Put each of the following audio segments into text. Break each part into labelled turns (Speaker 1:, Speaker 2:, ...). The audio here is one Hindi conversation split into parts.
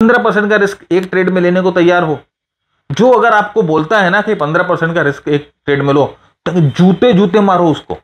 Speaker 1: 15% का रिस्क एक ट्रेड में लेने को तैयार हो? जो अगर आपको बोलता है ना कि 15% का रिस्क एक ट्रेड में लो, तो जूते जूते मारो उसको।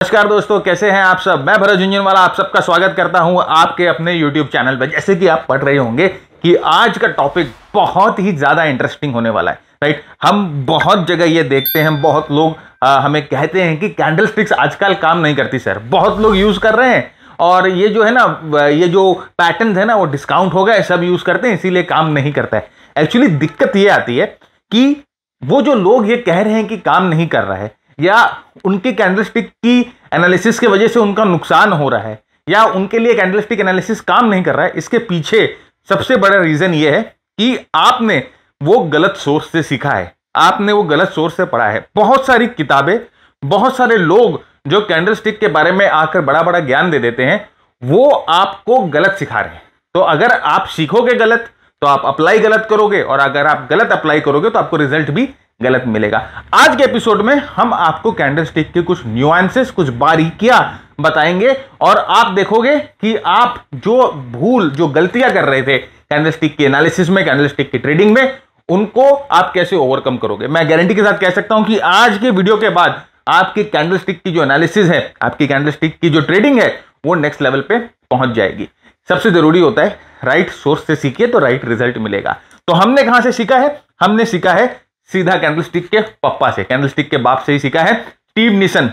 Speaker 1: नमस्कार दोस्तों, कैसे हैं आप सब? मैं भरत झुंझुनवाला आप सबका स्वागत करता हूं आपके अपने YouTube चैनल पर। जैसे कि आप पढ़ रहे होंगे कि आज का टॉपिक बहुत ही ज्यादा इंटरेस्टिंग होने वाला है, राइट। हम बहुत जगह ये देखते हैं, बहुत लोग हमें कहते हैं कि कैंडल स्टिक्स आजकल काम नहीं करती सर। बहुत लोग यूज कर रहे हैं और ये जो है ना, ये जो पैटर्न है ना, वो डिस्काउंट हो गए, सब यूज करते हैं, इसीलिए काम नहीं करता है। एक्चुअली दिक्कत ये आती है कि वो जो लोग ये कह रहे हैं कि काम नहीं कर रहा है, या उनकी कैंडलस्टिक की एनालिसिस की वजह से उनका नुकसान हो रहा है, या उनके लिए कैंडलस्टिक एनालिसिस काम नहीं कर रहा है, इसके पीछे सबसे बड़ा रीजन ये है कि आपने वो गलत सोर्स से सीखा है, आपने वो गलत सोर्स से पढ़ा है। बहुत सारी किताबें, बहुत सारे लोग जो कैंडलस्टिक के बारे में आकर बड़ा बड़ा ज्ञान दे देते हैं, वो आपको गलत सिखा रहे हैं। तो अगर आप सीखोगे गलत तो आप अप्लाई गलत करोगे, और अगर आप गलत अप्लाई करोगे तो आपको रिजल्ट भी गलत मिलेगा। आज के एपिसोड में हम आपको कैंडलस्टिक के कुछ न्यूएंसेस, कुछ बारीकियां बताएंगे, और आप देखोगे कि आप जो गलतियां कर रहे थे कैंडलस्टिक के एनालिसिस में, कैंडलस्टिक की ट्रेडिंग में, उनको आप कैसे ओवरकम करोगे। मैं गारंटी के साथ कह सकता हूं कि आज के वीडियो के बाद आपकी कैंडलस्टिक की जो एनालिसिस है, आपकी कैंडलस्टिक की जो ट्रेडिंग है, वो नेक्स्ट लेवल पे पहुंच जाएगी। सबसे जरूरी होता है राइट सोर्स से सीखिए तो राइट रिजल्ट मिलेगा। तो हमने कहां से सीखा है? हमने सीखा है सीधा कैंडलस्टिक के पप्पा से, कैंडलस्टिक के बाप से ही सीखा है। स्टीव निसन,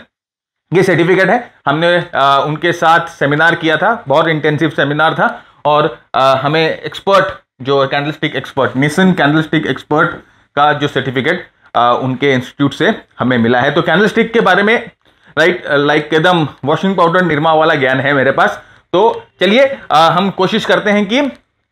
Speaker 1: ये सर्टिफिकेट है। हमने उनके साथ सेमिनार किया था, बहुत इंटेंसिव सेमिनार था, और हमें एक्सपर्ट, जो कैंडलस्टिक एक्सपर्ट, निसन कैंडलस्टिक एक्सपर्ट का जो सर्टिफिकेट उनके इंस्टीट्यूट से हमें मिला है। तो कैंडलस्टिक के बारे में राइट लाइक एकदम वॉशिंग पाउडर निरमा वाला ज्ञान है मेरे पास। तो चलिए हम कोशिश करते हैं कि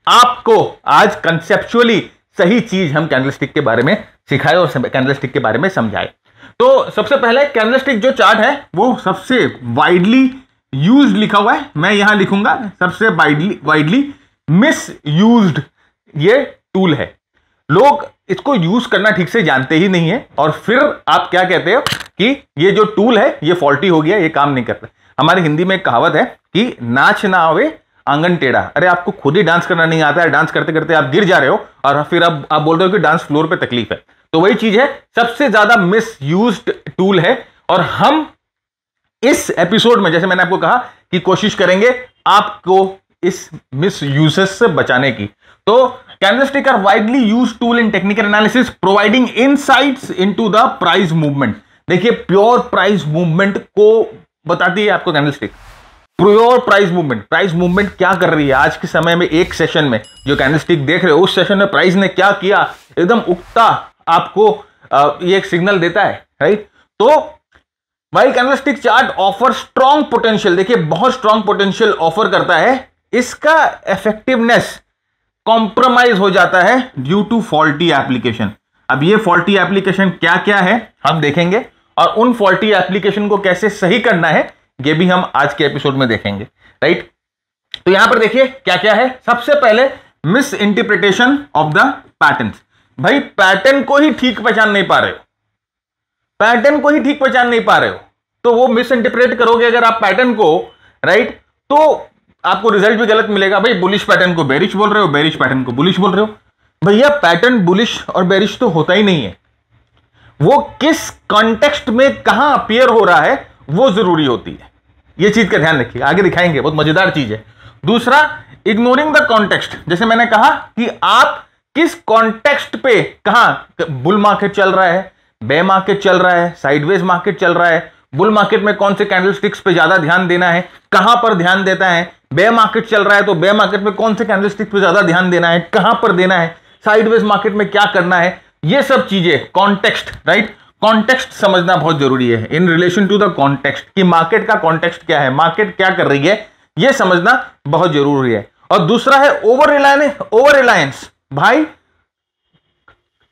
Speaker 1: आपको आज कंसेप्चुअली सही चीज हम कैंडलस्टिक के बारे में सिखाए और कैंडलस्टिक के बारे में समझाए। तो सबसे पहले कैंडलस्टिक जो चार्ट है वो सबसे वाइडली यूज्ड लिखा हुआ है, मैं यहां लिखूंगा सबसे वाइडली मिस यूज्ड ये टूल है। लोग इसको यूज करना ठीक से जानते ही नहीं है, और फिर आप क्या कहते हो कि ये जो टूल है ये फॉल्टी हो गया, ये काम नहीं करता। हमारी हिंदी में एक कहावत है कि नाच ना आवे आंगन टेढ़ा। अरे आपको खुद ही डांस करना नहीं आता है, डांस करते करते आप गिर जा रहे हो, और फिर अब आप बोल रहे हो कि डांस फ्लोर पे तकलीफ है। तो वही चीज है, सबसे ज्यादा मिस यूज्ड टूल है। और हम इस एपिसोड में, जैसे मैंने आपको कहा, कि कोशिश करेंगे आपको इस मिस यूजेस से बचाने की। तो candlestick are widely used tool in technical analysis providing insights into the price movement. देखिए, प्योर प्राइस मूवमेंट को बताती है आपको कैंडलस्टिक। प्योर प्राइस मूवमेंट क्या कर रही है आज के समय में। एक सेशन में जो कैंडलस्टिक देख रहे हो, उस सेशन में प्राइस ने क्या किया, एकदम उगता आपको ये एक सिग्नल देता है, राइट। तो while candlestick chart offer strong potential, देखिए बहुत स्ट्रॉन्ग पोटेंशियल ऑफर करता है, इसका इफेक्टिवनेस कॉम्प्रोमाइज हो जाता है ड्यू टू फॉल्टी एप्लीकेशन। अब ये फॉल्टी एप्लीकेशन क्या क्या है हम देखेंगे, और उन फॉल्टी एप्लीकेशन को कैसे सही करना है ये भी हम आज के एपिसोड में देखेंगे, राइट। तो यहां पर देखिए क्या क्या है। सबसे पहले miss interpretation of the patterns. भाई पैटर्न को ही ठीक पहचान नहीं पा रहे हो, पैटर्न को ही ठीक पहचान नहीं पा रहे हो, तो वो मिस इंटरप्रेट करोगे अगर आप पैटर्न को, राइट, तो आपको रिजल्ट भी गलत मिलेगा। भाई बुलिश पैटर्न को बेरिश बोल रहे हो, बेरिश पैटर्न को बुलिश बोल रहे हो। भैया पैटर्न बुलिश और बेरिश तो होता ही नहीं है, वो किस कॉन्टेक्स्ट में कहां अपीयर हो रहा है वो जरूरी होती है। ये चीज का ध्यान रखिए, आगे दिखाएंगे, बहुत मजेदार चीज है। दूसरा, इग्नोरिंग द कॉन्टेक्स्ट। जैसे मैंने कहा कि आप किस कॉन्टेक्स्ट पे, कहां बुल मार्केट चल रहा है, बे मार्केट चल रहा है, साइडवेज मार्केट चल रहा है, बुल मार्केट में कौन से कैंडलस्टिक्स पे ज्यादा ध्यान देना है, कहां पर ध्यान देता है, बे मार्केट चल रहा है तो बे मार्केट में कौन से कैंडलस्टिक पे ज्यादा ध्यान देना है, कहां पर देना है, साइडवेज मार्केट में क्या करना है, ये सब चीजें कॉन्टेक्स्ट, राइट, कॉन्टेक्स्ट समझना बहुत जरूरी है in relation to the context, कि मार्केट का कॉन्टेक्स्ट क्या है, मार्केट क्या कर रही है, यह समझना बहुत जरूरी है। और दूसरा है ओवर रिलायंस। भाई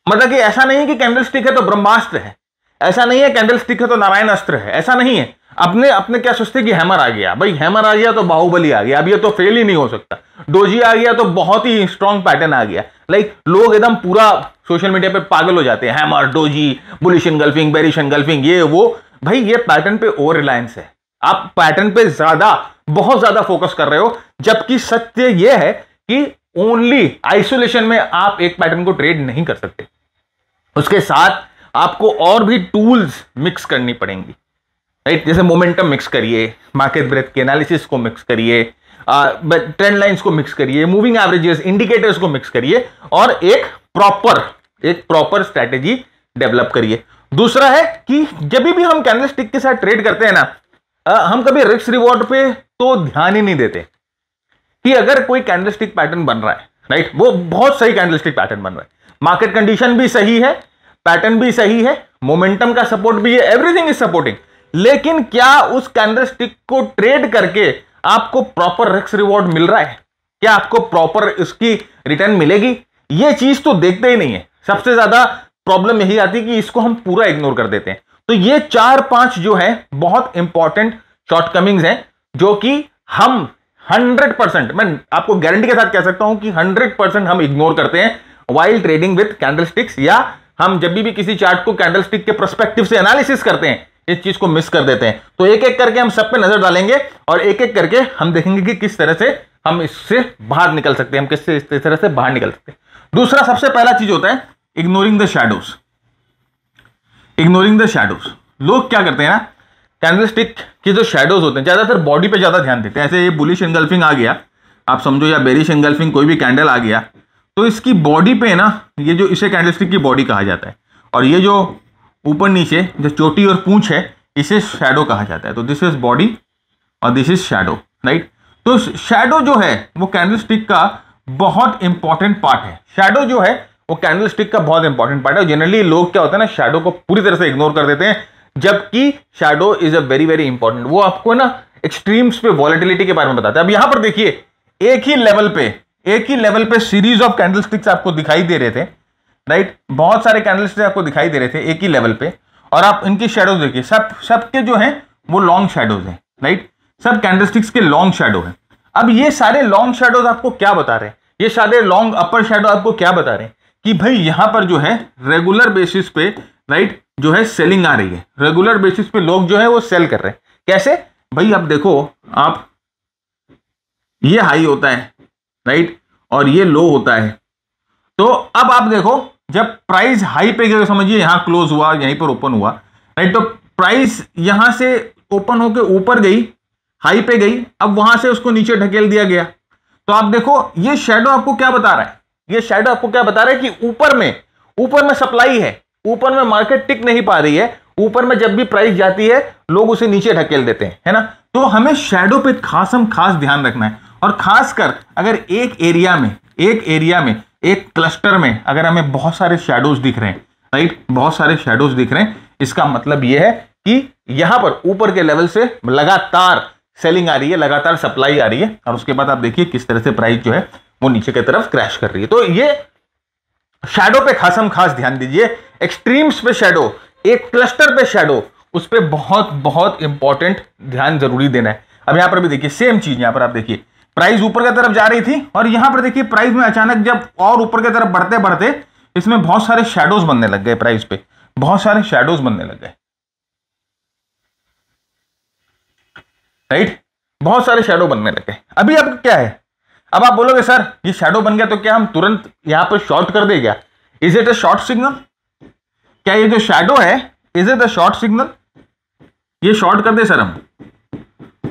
Speaker 1: मतलब कि ऐसा नहीं है कि कैंडलस्टिक है तो ब्रह्मास्त्र है, ऐसा नहीं है कैंडलस्टिक है तो नारायण अस्त्र है, ऐसा नहीं है। अपने क्या सोचते कि हैमर आ गया, भाई हैमर आ गया तो बाहुबली आ गया, अब ये तो फेल ही नहीं हो सकता। डोजी आ गया तो बहुत ही स्ट्रॉन्ग पैटर्न आ गया। लाइक लोग एकदम पूरा सोशल मीडिया पे पागल हो जाते हैं, hammer, doji, bullish engulfing, bearish engulfing, ये वो। भाई ये पैटर्न पे ओवर रिलायंस है, आप पैटर्न पे बहुत ज्यादा फोकस कर रहे हो, जबकि सत्य यह है कि ओनली आइसोलेशन में आप एक पैटर्न को ट्रेड नहीं कर सकते। उसके साथ आपको और भी टूल्स मिक्स करनी पड़ेंगी, राइट? जैसे मोमेंटम मिक्स करिए, मार्केट ब्रेथ के एनालिसिस को मिक्स करिए, ट्रेंड लाइंस को मिक्स करिए, मूविंग एवरेजेस, इंडिकेटर्स को मिक्स करिए और एक प्रॉपर स्ट्रेटेजी डेवलप करिए। दूसरा है कि जब भी हम कैंडलस्टिक के साथ ट्रेड करते हैं ना, हम कभी रिस्क रिवॉर्ड पे तो ध्यान ही नहीं देते कि अगर कोई कैंडलस्टिक पैटर्न बन रहा है, राइट, वो बहुत सही कैंडलस्टिक पैटर्न बन रहा है, मार्केट कंडीशन भी सही है, पैटर्न भी सही है, मोमेंटम का सपोर्ट भी है, एवरीथिंग इज सपोर्टिंग, लेकिन क्या उस कैंडलस्टिक को ट्रेड करके आपको प्रॉपर रिस्क रिवॉर्ड मिल रहा है? क्या आपको प्रॉपर इसकी रिटर्न मिलेगी? ये चीज तो देखते ही नहीं है। सबसे ज्यादा प्रॉब्लम यही आती है कि इसको हम पूरा इग्नोर कर देते हैं। तो ये 4-5 जो है बहुत इंपॉर्टेंट शॉर्टकमिंग्स हैं, जो कि हम 100%, मैं आपको गारंटी के साथ कह सकता हूं कि 100% हम इग्नोर करते हैं वाइल ट्रेडिंग विद कैंडलस्टिक्स, या हम जब भी किसी चार्ट को कैंडलस्टिक के पर्सपेक्टिव से एनालिसिस करते हैं इस चीज को मिस कर देते हैं। तो एक एक करके हम सब पे नजर डालेंगे और एक एक करके हम देखेंगे कि किस तरह से हम इससे बाहर निकल सकते हैं, हम किससे इस तरह से बाहर निकल सकते हैं। दूसरा सबसे पहला चीज होता है ignoring the shadows. Ignoring the shadows, लोग क्या करते हैं ना, कैंडलस्टिक के जो शैडोज होते हैं ज्यादातर बॉडी पे ज्यादा ध्यान देते हैं। ऐसे ये बुलिश एंगल्फिंग आ गया, आप समझो, या बेरिश एंगल्फिंग, कोई भी कैंडल आ गया, तो इसकी बॉडी पे ना, ये जो इसे कैंडलस्टिक की बॉडी कहा जाता है, और ये जो ऊपर नीचे जो चोटी और पूंछ है इसे शैडो कहा जाता है। तो दिस इज बॉडी और दिस इज शैडो, राइट? तो शैडो जो है वो कैंडलस्टिक का बहुत इंपॉर्टेंट पार्ट है। शैडो जो है वो कैंडलस्टिक का बहुत इंपॉर्टेंट पार्ट है। जनरली लोग क्या होता है ना, शैडो को पूरी तरह से इग्नोर कर देते हैं, जबकि shadow is a very very important. वो आपको ना एक्सट्रीम्स पे वॉलेटिलिटी के बारे में बताता है। अब यहां पर देखिए, एक ही लेवल पे सीरीज ऑफ कैंडलस्टिक्स आपको दिखाई दे रहे थे, राइट? बहुत सारे कैंडलस्टिक्स आपको दिखाई दे रहे थे एक ही लेवल पे, और आप इनकी शैडोज देखिए, सबके जो है वो लॉन्ग शैडोज हैं, राइट? सब कैंडलस्टिक्स के लॉन्ग शैडो हैं। अब ये सारे लॉन्ग शैडोज आपको क्या बता रहे हैं? ये सारे लॉन्ग अपर शैडो आपको क्या बता रहे हैं कि भाई यहां पर जो है रेगुलर बेसिस पे, राइट, जो है सेलिंग आ रही है। रेगुलर बेसिस पे लोग जो है वो सेल कर रहे हैं। कैसे भाई? अब देखो, आप ये हाई होता है, राइट, और ये लो होता है। तो अब आप देखो, जब प्राइस हाई पे गए, समझिए यहां क्लोज हुआ, यहीं पर ओपन हुआ, राइट, तो प्राइस यहां से ओपन होकर ऊपर गई, हाई पे गई, अब वहां से उसको नीचे ढकेल दिया गया। तो आप देखो, ये शैडो आपको क्या बता रहा है? ये शैडो आपको क्या बता रहा है कि ऊपर में सप्लाई है, ऊपर में मार्केट टिक नहीं पा रही है, ऊपर में जब भी प्राइस जाती है लोग उसे नीचे ढकेल देते हैं, है ना? तो हमें शैडो पे खास ध्यान रखना है, और खासकर अगर एक एरिया में एक क्लस्टर में अगर हमें बहुत सारे शैडोज दिख रहे हैं, राइट, बहुत सारे शैडोज दिख रहे हैं, इसका मतलब यह है कि यहां पर ऊपर के लेवल से लगातार सेलिंग आ रही है, लगातार सप्लाई आ रही है, और उसके बाद आप देखिए किस तरह से प्राइस जो है वो नीचे की तरफ क्रैश कर रही है। तो ये शैडो पे खास ध्यान दीजिए। एक्सट्रीम्स पे शैडो, एक क्लस्टर पे शैडो, उस पर बहुत इंपॉर्टेंट ध्यान जरूरी देना है। अब यहां पर भी देखिए सेम चीज, यहां पर आप देखिए प्राइस ऊपर की तरफ जा रही थी, और यहां पर देखिए प्राइस में अचानक जब और ऊपर की तरफ बढ़ते इसमें बहुत सारे शैडोज बनने लग गए, प्राइस पे बहुत सारे शैडोज बनने लग गए, राइट, बहुत सारे शैडो बनने लग गए। अभी अब क्या है? अब आप बोलोगे सर ये शैडो बन गया तो क्या हम तुरंत यहां पर शॉर्ट कर दे क्या? Is it a short signal? क्या ये जो शैडो है, is it a short signal? ये शॉर्ट कर दे सर हम?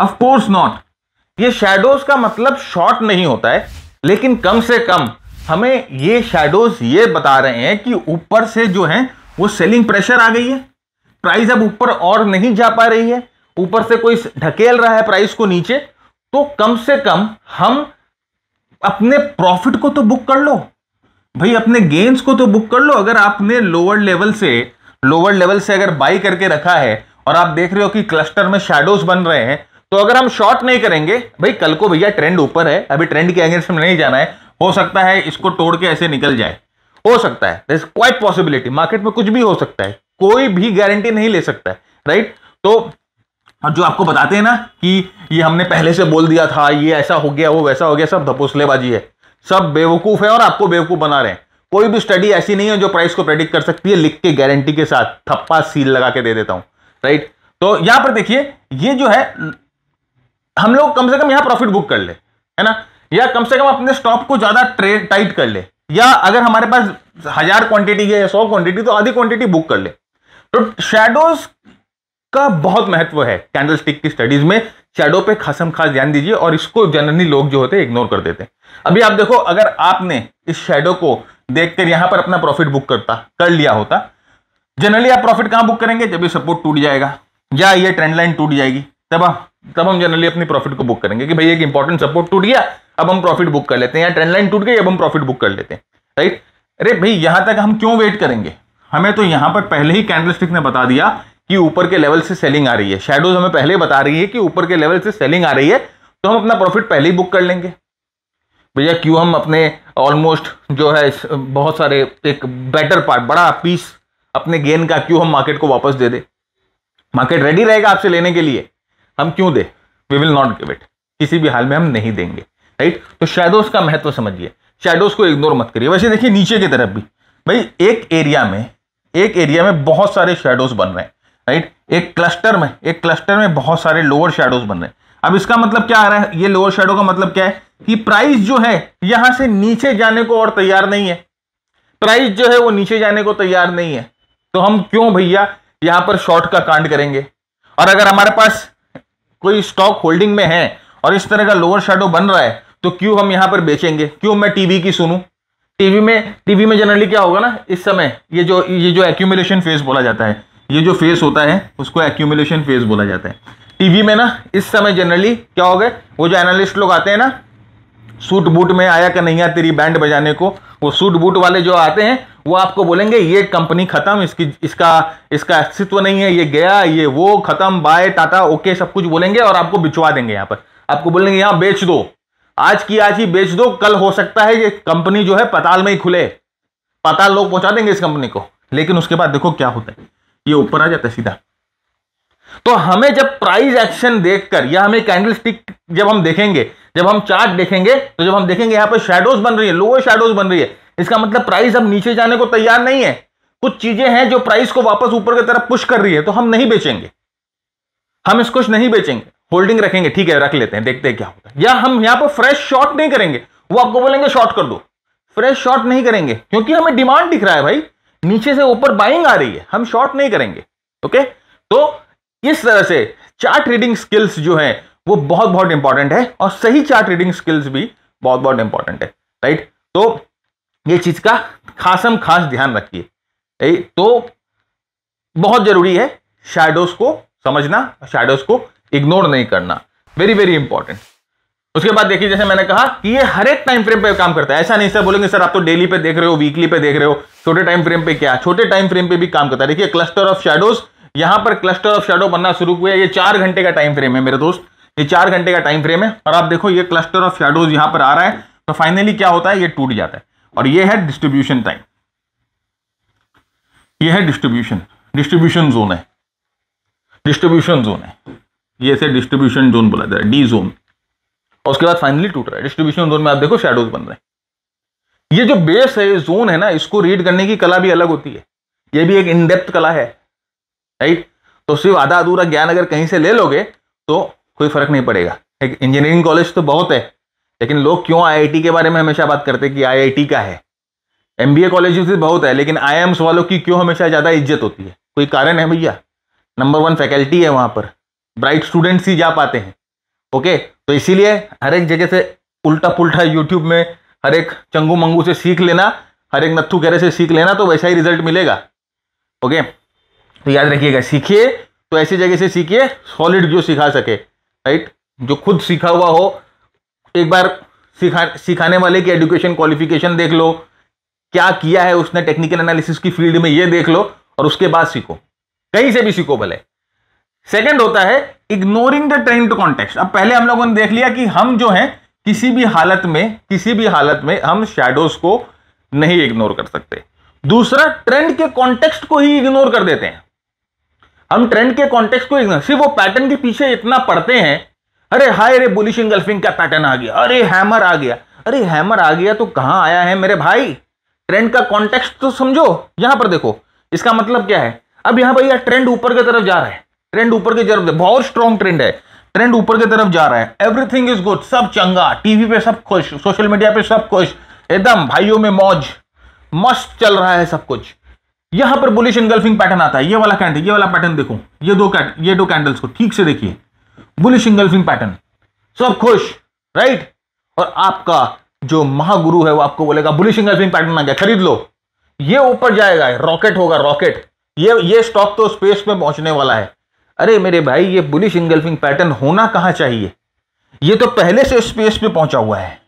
Speaker 1: Of course not. ये शैडोज का मतलब शॉर्ट नहीं होता है, लेकिन कम से कम हमें ये शैडोज ये बता रहे हैं कि ऊपर से जो है वो सेलिंग प्रेशर आ गई है, प्राइस अब ऊपर और नहीं जा पा रही है, ऊपर से कोई ढकेल रहा है प्राइस को नीचे। तो कम से कम हम अपने प्रॉफिट को तो बुक कर लो भाई, अपने गेन्स को तो बुक कर लो। अगर आपने लोअर लेवल से अगर बाई करके रखा है और आप देख रहे हो कि क्लस्टर में शैडोज बन रहे हैं, तो अगर हम शॉर्ट नहीं करेंगे भाई, कल को भैया ट्रेंड ऊपर है, अभी ट्रेंड के अगेंस्ट में नहीं जाना है, हो सकता है इसको तोड़ के ऐसे निकल जाए, हो सकता है, there is quite possibility. Market में कुछ भी हो सकता है, कोई भी गारंटी नहीं ले सकता है, राइट? तो जो आपको बताते हैं ना कि ये हमने पहले से बोल दिया था, ये ऐसा हो गया, वो वैसा हो गया, सब धपोसलेबाजी है, सब बेवकूफ है और आपको बेवकूफ बना रहे हैं। कोई भी स्टडी ऐसी नहीं है जो प्राइस को प्रेडिक्ट कर सकती है, लिख के गारंटी के साथ थप्पा सील लगा के दे देता हूं, राइट? तो यहां पर देखिए ये जो है हम लोग कम से कम यहां प्रॉफिट बुक कर ले, है ना, या कम से कम अपने स्टॉप को ज्यादा ट्रेड टाइट कर ले, या अगर हमारे पास 1000 क्वांटिटी है या 100 क्वांटिटी तो आधी क्वांटिटी बुक कर ले। तो शैडोज का बहुत महत्व है कैंडलस्टिक की स्टडीज में। शैडो पे खासम खास ध्यान दीजिए और इसको जनरली लोग जो होते हैं इग्नोर कर देते हैं। अभी आप देखो, अगर आपने इस शैडो को देखकर यहां पर अपना प्रॉफिट बुक कर लिया होता, जनरली आप प्रॉफिट कहां बुक करेंगे, जब ये सपोर्ट टूट जाएगा या ये ट्रेंड लाइन टूट जाएगी, तब हम जनरली अपनी प्रॉफिट को बुक करेंगे कि भाई एक इंपॉर्टेंट सपोर्ट टूट गया, अब हम प्रॉफिट बुक कर लेते हैं, या ट्रेंड लाइन टूट गई अब हम प्रॉफिट बुक कर लेते हैं, राइट। अरे भाई यहां तक हम क्यों वेट करेंगे, हमें तो यहां पर पहले ही कैंडलस्टिक ने बता दिया कि ऊपर के लेवल से सेलिंग आ रही है, शैडोज हमें पहले बता रही है कि ऊपर के लेवल से सेलिंग आ रही है, तो हम अपना प्रॉफिट पहले ही बुक कर लेंगे। भैया क्यों हम अपने ऑलमोस्ट जो है बहुत सारे एक बेटर पार्ट, बड़ा पीस अपने गेन का क्यों हम मार्केट को वापस दे दे, मार्केट रेडी रहेगा आपसे लेने के लिए, हम क्यों दे, we will not give it, किसी भी हाल में हम नहीं देंगे, राइट। तो शैडोज का महत्व समझिए, शैडोज को इग्नोर मत करिए। वैसे देखिए नीचे की तरफ भी भाई एक एरिया में बहुत सारे शैडोज बन रहे हैं, राइट। एक क्लस्टर में बहुत सारे लोअर शैडोज बन रहे हैं। अब इसका मतलब क्या आ रहा है, ये लोअर शैडो का मतलब क्या है कि प्राइस जो है यहां से नीचे जाने को और तैयार नहीं है, प्राइस जो है वो नीचे जाने को तैयार नहीं है, तो हम क्यों भैया यहां पर शॉर्ट का कांड करेंगे। और अगर हमारे पास कोई स्टॉक होल्डिंग में है और इस तरह का लोअर शैडो बन रहा है, तो क्यों हम यहां पर बेचेंगे, क्यों मैं टीवी की सुनूं। टीवी में जनरली क्या होगा ना, इस समय ये जो एक्यूमुलेशन फेज बोला जाता है, ये जो फेज होता है उसको एक्यूमुलेशन फेज बोला जाता है। टीवी में ना इस समय जनरली क्या हो गए, वो जो एनालिस्ट लोग आते हैं ना, सूट बूट में आया कन्हैया तेरी बैंड बजाने को, वो सूट बूट वाले जो आते हैं वो आपको बोलेंगे ये कंपनी खत्म, इसका अस्तित्व नहीं है, ये गया, ये वो खत्म, बाय टाटा ओके सब कुछ बोलेंगे और आपको बिचवा देंगे। यहां पर आपको बोलेंगे यहां बेच दो, आज की आज ही बेच दो, कल हो सकता है ये कंपनी जो है पाताल में ही खुले, पाताल लोग पहुंचा देंगे इस कंपनी को। लेकिन उसके बाद देखो क्या होता है, ये ऊपर आ जाता है सीधा। तो हमें जब प्राइस एक्शन देखकर या हमें कैंडलस्टिक जब हम देखेंगे, जब हम चार्ट देखेंगे, तो जब हम देखेंगे यहां पर शैडोज बन रही है, लोअर शैडोज बन रही है, इसका मतलब प्राइस अब नीचे जाने को तैयार नहीं है। कुछ चीजें हैं जो प्राइस को वापस ऊपर की तरफ पुश कर रही है, तो हम नहीं बेचेंगे, हम इसको नहीं बेचेंगे, होल्डिंग रखेंगे, ठीक है रख लेते हैं, देखते हैं क्या होता है। या हम यहां पर फ्रेश शॉर्ट नहीं करेंगे, वो आपको बोलेंगे शॉर्ट कर दो, फ्रेश शॉर्ट नहीं करेंगे क्योंकि हमें डिमांड दिख रहा है भाई, नीचे से ऊपर बाइंग आ रही है, हम शॉर्ट नहीं करेंगे। ओके, तो इस तरह से चार्ट रीडिंग स्किल्स जो है वो बहुत बहुत इंपॉर्टेंट है, और सही चार्ट रीडिंग स्किल्स भी बहुत बहुत इंपॉर्टेंट है, राइट। तो ये चीज का खासम खास ध्यान रखिए। तो बहुत जरूरी है शैडोज को समझना, शैडोज को इग्नोर नहीं करना, वेरी वेरी इंपॉर्टेंट। उसके बाद देखिए जैसे मैंने कहा कि ये हर एक टाइम फ्रेम पे काम करता है, ऐसा नहीं सर बोलेंगे सर आप तो डेली पे देख रहे हो, वीकली पे देख रहे हो, छोटे टाइम फ्रेम पे क्या, छोटे टाइम फ्रेम पे भी काम करता है। देखिए क्लस्टर ऑफ शैडोज, यहां पर क्लस्टर ऑफ शैडो बनना शुरू हुआ है, ये 4 घंटे का टाइम फ्रेम है मेरे दोस्त, ये 4 घंटे का टाइम फ्रेम है, और आप देखो ये क्लस्टर ऑफ शैडोज यहां पर आ रहा है, तो फाइनली क्या होता है, ये टूट जाता है, और ये है डिस्ट्रीब्यूशन टाइम, ये है डिस्ट्रीब्यूशन जोन है, डिस्ट्रीब्यूशन जोन है, ये से डिस्ट्रीब्यूशन जोन बोला जाता है, डी जोन, और उसके बाद फाइनली टूट रहा है। डिस्ट्रीब्यूशन जोन में आप देखो शैडोज बन रहे हैं। ये जो बेस है, ये जोन है ना, इसको रीड करने की कला भी अलग होती है, ये भी एक इन डेप्थ कला है, राइट। तो सिर्फ आधा अधूरा ज्ञान अगर कहीं से ले लोगे तो कोई फर्क नहीं पड़ेगा। एक इंजीनियरिंग कॉलेज तो बहुत है, लेकिन लोग क्यों आईआईटी के बारे में हमेशा बात करते हैं कि आईआईटी का है, एमबीए कॉलेज भी बहुत है, लेकिन आईएम्स वालों की क्यों हमेशा ज्यादा इज्जत होती है, कोई कारण है भैया, नंबर 1 फैकल्टी है वहां पर, ब्राइट स्टूडेंट्स ही जा पाते हैं। ओके, तो इसीलिए हर एक जगह से उल्टा पुल्टा यूट्यूब में हर एक चंगू मंगू से सीख लेना, हर एक नत्थू गहरे से सीख लेना, तो वैसा ही रिजल्ट मिलेगा। ओके, तो याद रखिएगा, सीखिए तो ऐसी जगह से सीखिए सॉलिड जो सिखा सके, राइट, जो खुद सीखा हुआ हो। एक बार सिखाने वाले की एजुकेशन क्वालिफिकेशन देख लो, क्या किया है उसने टेक्निकल एनालिसिस की फील्ड में, ये देख लो, और उसके बाद सीखो, कहीं से भी सीखो भले। सेकंड होता है इग्नोरिंग द ट्रेंड कॉन्टेक्स्ट। अब पहले हम लोगों ने देख लिया कि हम जो है किसी भी हालत में हम शैडोज को नहीं इग्नोर कर सकते। दूसरा, ट्रेंड के कॉन्टेक्स्ट को ही इग्नोर कर देते हैं हम, ट्रेंड के कॉन्टेक्स्ट को इग्नोर, सिर्फ वो पैटर्न के पीछे इतना पढ़ते हैं, अरे हाय रे बुलिश इंगल्फिंग का पैटर्न आ गया, अरे हैमर आ गया, अरे हैमर आ गया तो कहां आया है मेरे भाई, ट्रेंड का कॉन्टेक्स्ट तो समझो। यहां पर देखो इसका मतलब क्या है, अब यहां भैया ट्रेंड ऊपर की तरफ जा रहा है, ट्रेंड ऊपर की तरफ, बहुत स्ट्रॉन्ग ट्रेंड है, ट्रेंड ऊपर की तरफ जा रहा है, एवरीथिंग इज गुड, सब चंगा, टीवी पे सब खुश, सोशल मीडिया पे सब खुश, एकदम भाइयों में मौज, मस्त चल रहा है सब कुछ। यहां पर बुलिश इंगल्फिंग पैटर्न आता है, ये वाला कैंडल, ये वाला पैटर्न देखो, ये दो कैंडल्स को ठीक से देखिए, बुलिश इंगल्फिंग पैटर्न, सब खुश, राइट। और आपका जो महागुरु है वो आपको बोलेगा बुलिश इंगल्फिंग पैटर्न आ गया, खरीद लो, ये ऊपर जाएगा, रॉकेट होगा, रॉकेट, ये स्टॉक तो स्पेस में पहुंचने वाला है। अरे मेरे भाई, ये बुलिश इंगल्फिंग पैटर्न होना कहां चाहिए, ये तो पहले से स्पेस पे पहुंचा हुआ है,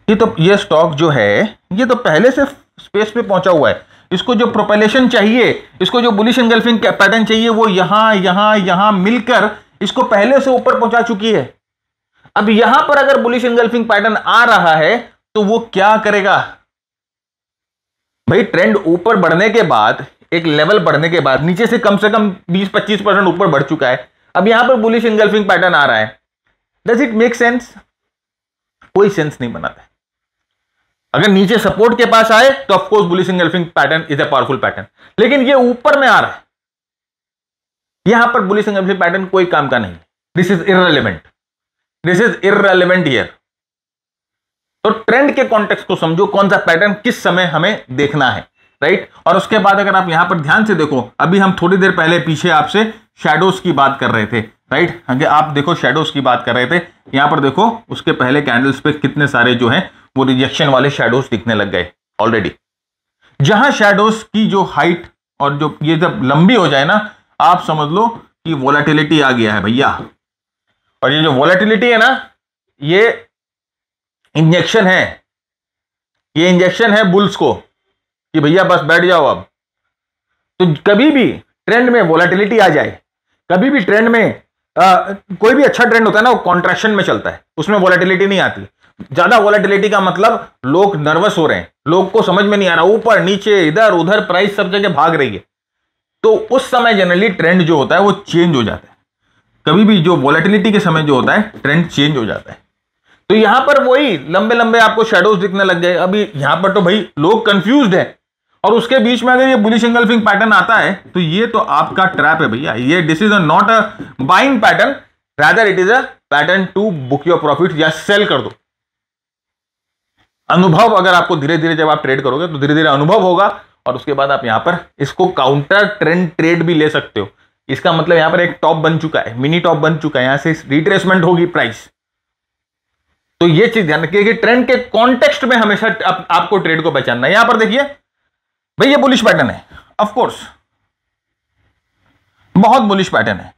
Speaker 1: ये स्टॉक जो है ये तो पहले से स्पेस पे पहुंचा हुआ है। इसको जो प्रोपेलेशन चाहिए, इसको जो बुलिश इंगल्फिंग पैटर्न चाहिए, वो यहां मिलकर इसको पहले से ऊपर पहुंचा चुकी है। अब यहां पर अगर बुलिश इंगल्फिंग पैटर्न आ रहा है तो वो क्या करेगा भाई, ट्रेंड ऊपर बढ़ने के बाद, एक लेवल बढ़ने के बाद नीचे से कम 20-25% ऊपर बढ़ चुका है, अब यहां पर बुलिश इंगल्फिंग पैटर्न आ रहा है। Does it make sense? कोई सेंस नहीं बनाता है। अगर नीचे सपोर्ट के पास आए तो of course bullish engulfing pattern is a powerful pattern, लेकिन ये ऊपर में आ रहा है, यहां पर बुलिश इंगल्फिंग पैटर्न कोई काम का नहीं, this is irrelevant, this is irrelevant here. तो ट्रेंड के कॉन्टेक्स्ट को समझो, कौन सा पैटर्न किस समय हमें देखना है, राइट। और उसके बाद अगर आप यहां पर ध्यान से देखो, अभी हम थोड़ी देर पहले पीछे आपसे शैडोज की बात कर रहे थे, राइट, आगे आप देखो शैडोज की बात कर रहे थे, यहां पर देखो उसके पहले कैंडल्स पे कितने सारे जो हैं वो रिजेक्शन वाले शैडोज दिखने लग गए ऑलरेडी। जहां शैडोज की जो हाइट और जो ये जब लंबी हो जाए ना, आप समझ लो कि वोलेटिलिटी आ गया है भैया। और ये जो वोलेटिलिटी है ना, ये इंजेक्शन है, ये इंजेक्शन है बुल्स को कि भैया बस बैठ जाओ अब। तो कभी भी ट्रेंड में वोलेटिलिटी आ जाए, कभी भी ट्रेंड में कोई भी अच्छा ट्रेंड होता है ना, वो कॉन्ट्रैक्शन में चलता है, उसमें वोलेटिलिटी नहीं आती। ज्यादा वोलेटिलिटी का मतलब लोग नर्वस हो रहे हैं, लोग को समझ में नहीं आ रहा, ऊपर नीचे इधर उधर प्राइस सब जगह भाग रही है, तो उस समय जनरली ट्रेंड जो होता है वो चेंज हो जाता है। कभी भी जो वोलेटिलिटी के समय जो होता है ट्रेंड चेंज हो जाता है। तो यहां पर वही लंबे लंबे आपको शैडोज दिखने लग जाए। अभी यहां पर तो भाई लोग कंफ्यूज्ड है, और उसके बीच में अगर ये बुलिश इंगल्फिंग पैटर्न आता है तो ये तो आपका ट्रैप है भैया, ये this is not a buying pattern, rather it is a pattern to book your profit या सेल कर दो। अनुभव अगर आपको धीरे धीरे जब आप ट्रेड करोगे तो धीरे धीरे अनुभव होगा, और उसके बाद आप यहां पर इसको काउंटर ट्रेंड ट्रेड भी ले सकते हो। इसका मतलब यहां पर एक टॉप बन चुका है, मिनी टॉप बन चुका है, यहां से रिट्रेसमेंट होगी प्राइस। तो ये चीज ध्यान रखिए कि ट्रेंड के कॉन्टेक्स्ट में हमेशा आपको ट्रेड को पहचानना है। यहां पर देखिए भाई, ये बुलिश पैटर्न है, ऑफ कोर्स बहुत बुलिश पैटर्न है,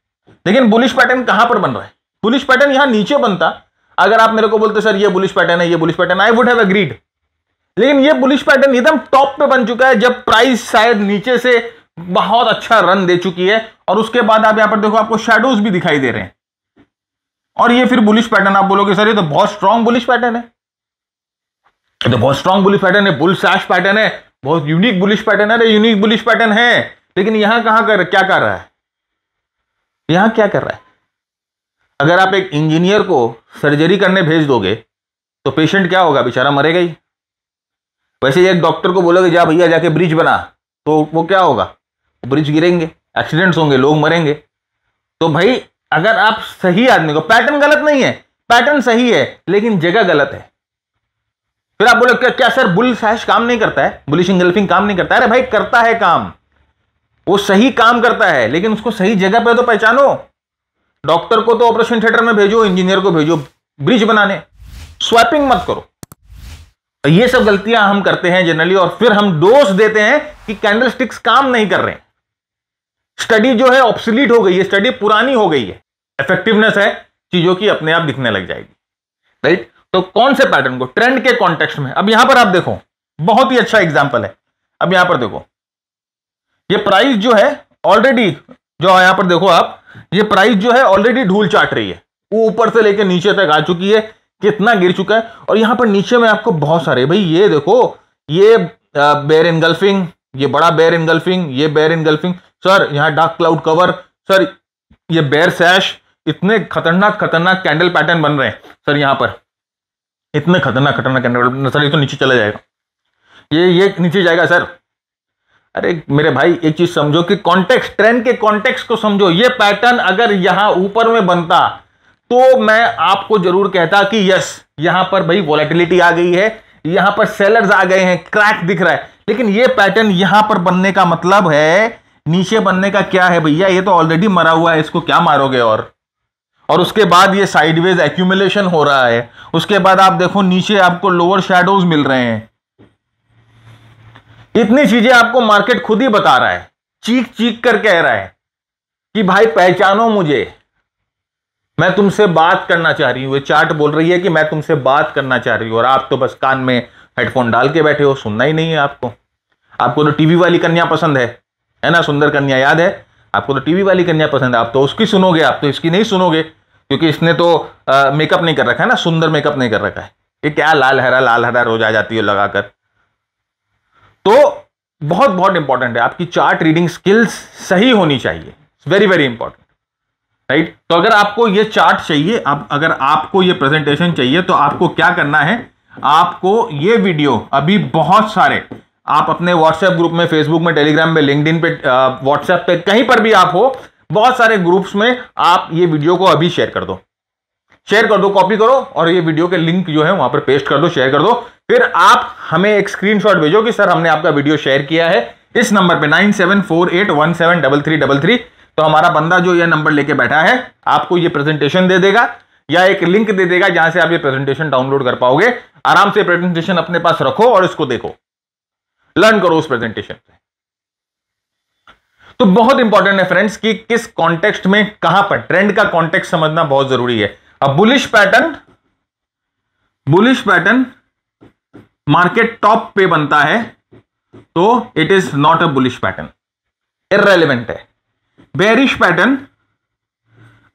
Speaker 1: लेकिन बुलिश पैटर्न कहां पर बन रहा है? बुलिश पैटर्न यहां नीचे बनता, अगर आप मेरे को बोलते सर ये बुलिश पैटर्न है, ये bullish pattern, I would have agreed. लेकिन ये बुलिश पैटर्न एकदम टॉप पे बन चुका है, जब प्राइस शायद नीचे से बहुत अच्छा रन दे चुकी है, और उसके बाद आप यहां पर देखो आपको शैडोज भी दिखाई दे रहे हैं, और ये फिर बुलिश पैटर्न। आप बोलोगे सर ये तो बहुत स्ट्रॉन्ग बुलिश पैटर्न है, ये तो बहुत स्ट्रॉन्ग बुलिश पैटर्न है, बुल सैश पैटर्न है, बहुत यूनिक बुलिश पैटर्न है। यूनिक बुलिश पैटर्न है, लेकिन यहां क्या कर रहा है? यहां क्या कर रहा है? अगर आप एक इंजीनियर को सर्जरी करने भेज दोगे तो पेशेंट क्या होगा? बेचारा मरेगा ही। वैसे एक डॉक्टर को बोलोगे जा भैया जाके ब्रिज बना, तो वो क्या होगा? ब्रिज गिरेंगे, एक्सीडेंट्स होंगे, लोग मरेंगे। तो भाई अगर आप सही आदमी को, पैटर्न गलत नहीं है, पैटर्न सही है, लेकिन जगह गलत है। फिर आप बोले क्या सर बुल सैश काम नहीं करता है, बुलिश इंगल्फिंग काम नहीं करता है? अरे भाई करता है काम, वो सही काम करता है, लेकिन उसको सही जगह पे तो पहचानो। डॉक्टर को तो ऑपरेशन थिएटर में भेजो, इंजीनियर को भेजो ब्रिज बनाने, स्वैपिंग मत करो। ये सब गलतियां हम करते हैं जनरली, और फिर हम दोष देते हैं कि कैंडलस्टिक्स काम नहीं कर रहे हैं, स्टडी जो है ऑब्सोलीट हो गई है, स्टडी पुरानी हो गई है, इफेक्टिवनेस है चीजों की अपने आप दिखने लग जाएगी, राइट। तो कौन से पैटर्न को ट्रेंड के कॉन्टेक्स्ट में, अब यहां पर आप देखो बहुत ही अच्छा एग्जांपल है। अब यहां पर देखो ये प्राइस जो है ऑलरेडी, जो यहां पर देखो आप, ये प्राइस जो है ऑलरेडी धूल चाट रही है, वो ऊपर से लेकर नीचे तक आ चुकी है, कितना गिर चुका है। और यहां पर नीचे में आपको बहुत सारे, भाई ये देखो, ये बेयर इनगल्फिंग, ये बड़ा बेयर इनगल्फिंग, ये बेयर इनगल्फिंग, सर यहां डार्क क्लाउड कवर, सर ये बेयर सैश, इतने खतरनाक खतरनाक कैंडल पैटर्न बन रहे हैं सर, यहां पर इतने खतरनाक खतरनाक कैंडल, सर ये तो नीचे चला जाएगा, ये नीचे जाएगा सर, अरे मेरे भाई एक चीज समझो कि कॉन्टेक्स्ट, ट्रेंड के कॉन्टेक्स्ट को समझो। ये पैटर्न अगर यहां ऊपर में बनता तो मैं आपको जरूर कहता कि यस यहां पर भाई वॉलेटिलिटी आ गई है, यहां पर सेलर्स आ गए हैं, क्रैक दिख रहा है। लेकिन ये पैटर्न यहां पर बनने का मतलब है, नीचे बनने का क्या है भैया, ये तो ऑलरेडी मरा हुआ है, इसको क्या मारोगे। और उसके बाद ये साइडवेज एक्यूमुलेशन हो रहा है। उसके बाद आप देखो नीचे आपको लोअर शैडोज मिल रहे हैं। इतनी चीजें आपको मार्केट खुद ही बता रहा है, चीख चीख कर कह रहा है कि भाई पहचानो मुझे, मैं तुमसे बात करना चाह रही हूं। ये चार्ट बोल रही है कि मैं तुमसे बात करना चाह रही हूं, और आप तो बस कान में हेडफोन डाल के बैठे हो, सुनना ही नहीं है आपको। आपको तो टीवी वाली कन्या पसंद है ना, सुंदर कन्या याद है आपको, तो टीवी वाली कन्या पसंद है, आप तो उसकी सुनोगे, आप तो इसकी नहीं सुनोगे, क्योंकि इसने तो मेकअप नहीं कर रखा है ना, सुंदर मेकअप नहीं कर रखा है। ये क्या लाल हरा रोज आ जाती है लगाकर। तो बहुत बहुत इंपॉर्टेंट है, आपकी चार्ट रीडिंग स्किल्स सही होनी चाहिए, वेरी वेरी इंपॉर्टेंट, राइट। तो अगर आपको ये चार्ट चाहिए, अगर आपको ये प्रेजेंटेशन चाहिए, तो आपको क्या करना है, आपको ये वीडियो अभी बहुत सारे, आप अपने व्हाट्सएप ग्रुप में, फेसबुक में, टेलीग्राम में, लिंक्डइन पे, व्हाट्सएप पे, कहीं पर भी आप हो, बहुत सारे ग्रुप्स में आप ये वीडियो को अभी शेयर कर दो, कॉपी करो, और ये वीडियो के लिंक जो है वहां पर पेस्ट कर दो, शेयर कर दो। फिर आप हमें एक स्क्रीनशॉट भेजो कि सर हमने आपका वीडियो शेयर किया है, इस नंबर पे 9748173333। तो हमारा बंदा जो ये नंबर लेके बैठा है आपको ये प्रेजेंटेशन दे देगा, या एक लिंक दे देगा जहां से आप ये प्रेजेंटेशन डाउनलोड कर पाओगे। आराम से प्रेजेंटेशन अपने पास रखो और इसको देखो, लर्न करो उस प्रेजेंटेशन से। तो बहुत इंपॉर्टेंट है फ्रेंड्स कि किस कॉन्टेक्स्ट में, कहां पर, ट्रेंड का कॉन्टेक्स्ट समझना बहुत जरूरी है। अब बुलिश पैटर्न मार्केट टॉप पे बनता है तो it is not a bullish pattern, irrelevant है। बेरिश पैटर्न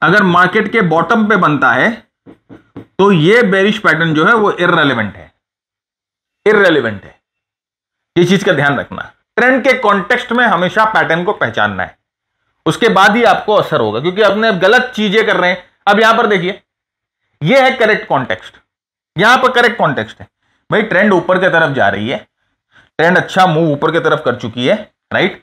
Speaker 1: अगर मार्केट के बॉटम पे बनता है तो ये बेरिश पैटर्न जो है वो इररेलेवेंट है। ये चीज का ध्यान रखना। ट्रेंड के कॉन्टेक्स्ट में हमेशा पैटर्न को पहचानना है, उसके बाद ही आपको असर होगा, क्योंकि अपने गलत चीजें कर रहे हैं। अब यहां पर देखिए, ये है करेक्ट कॉन्टेक्स्ट, यहां पर करेक्ट कॉन्टेक्स्ट है भाई, ट्रेंड ऊपर की तरफ जा रही है, ट्रेंड अच्छा मूव ऊपर की तरफ कर चुकी है, राइट।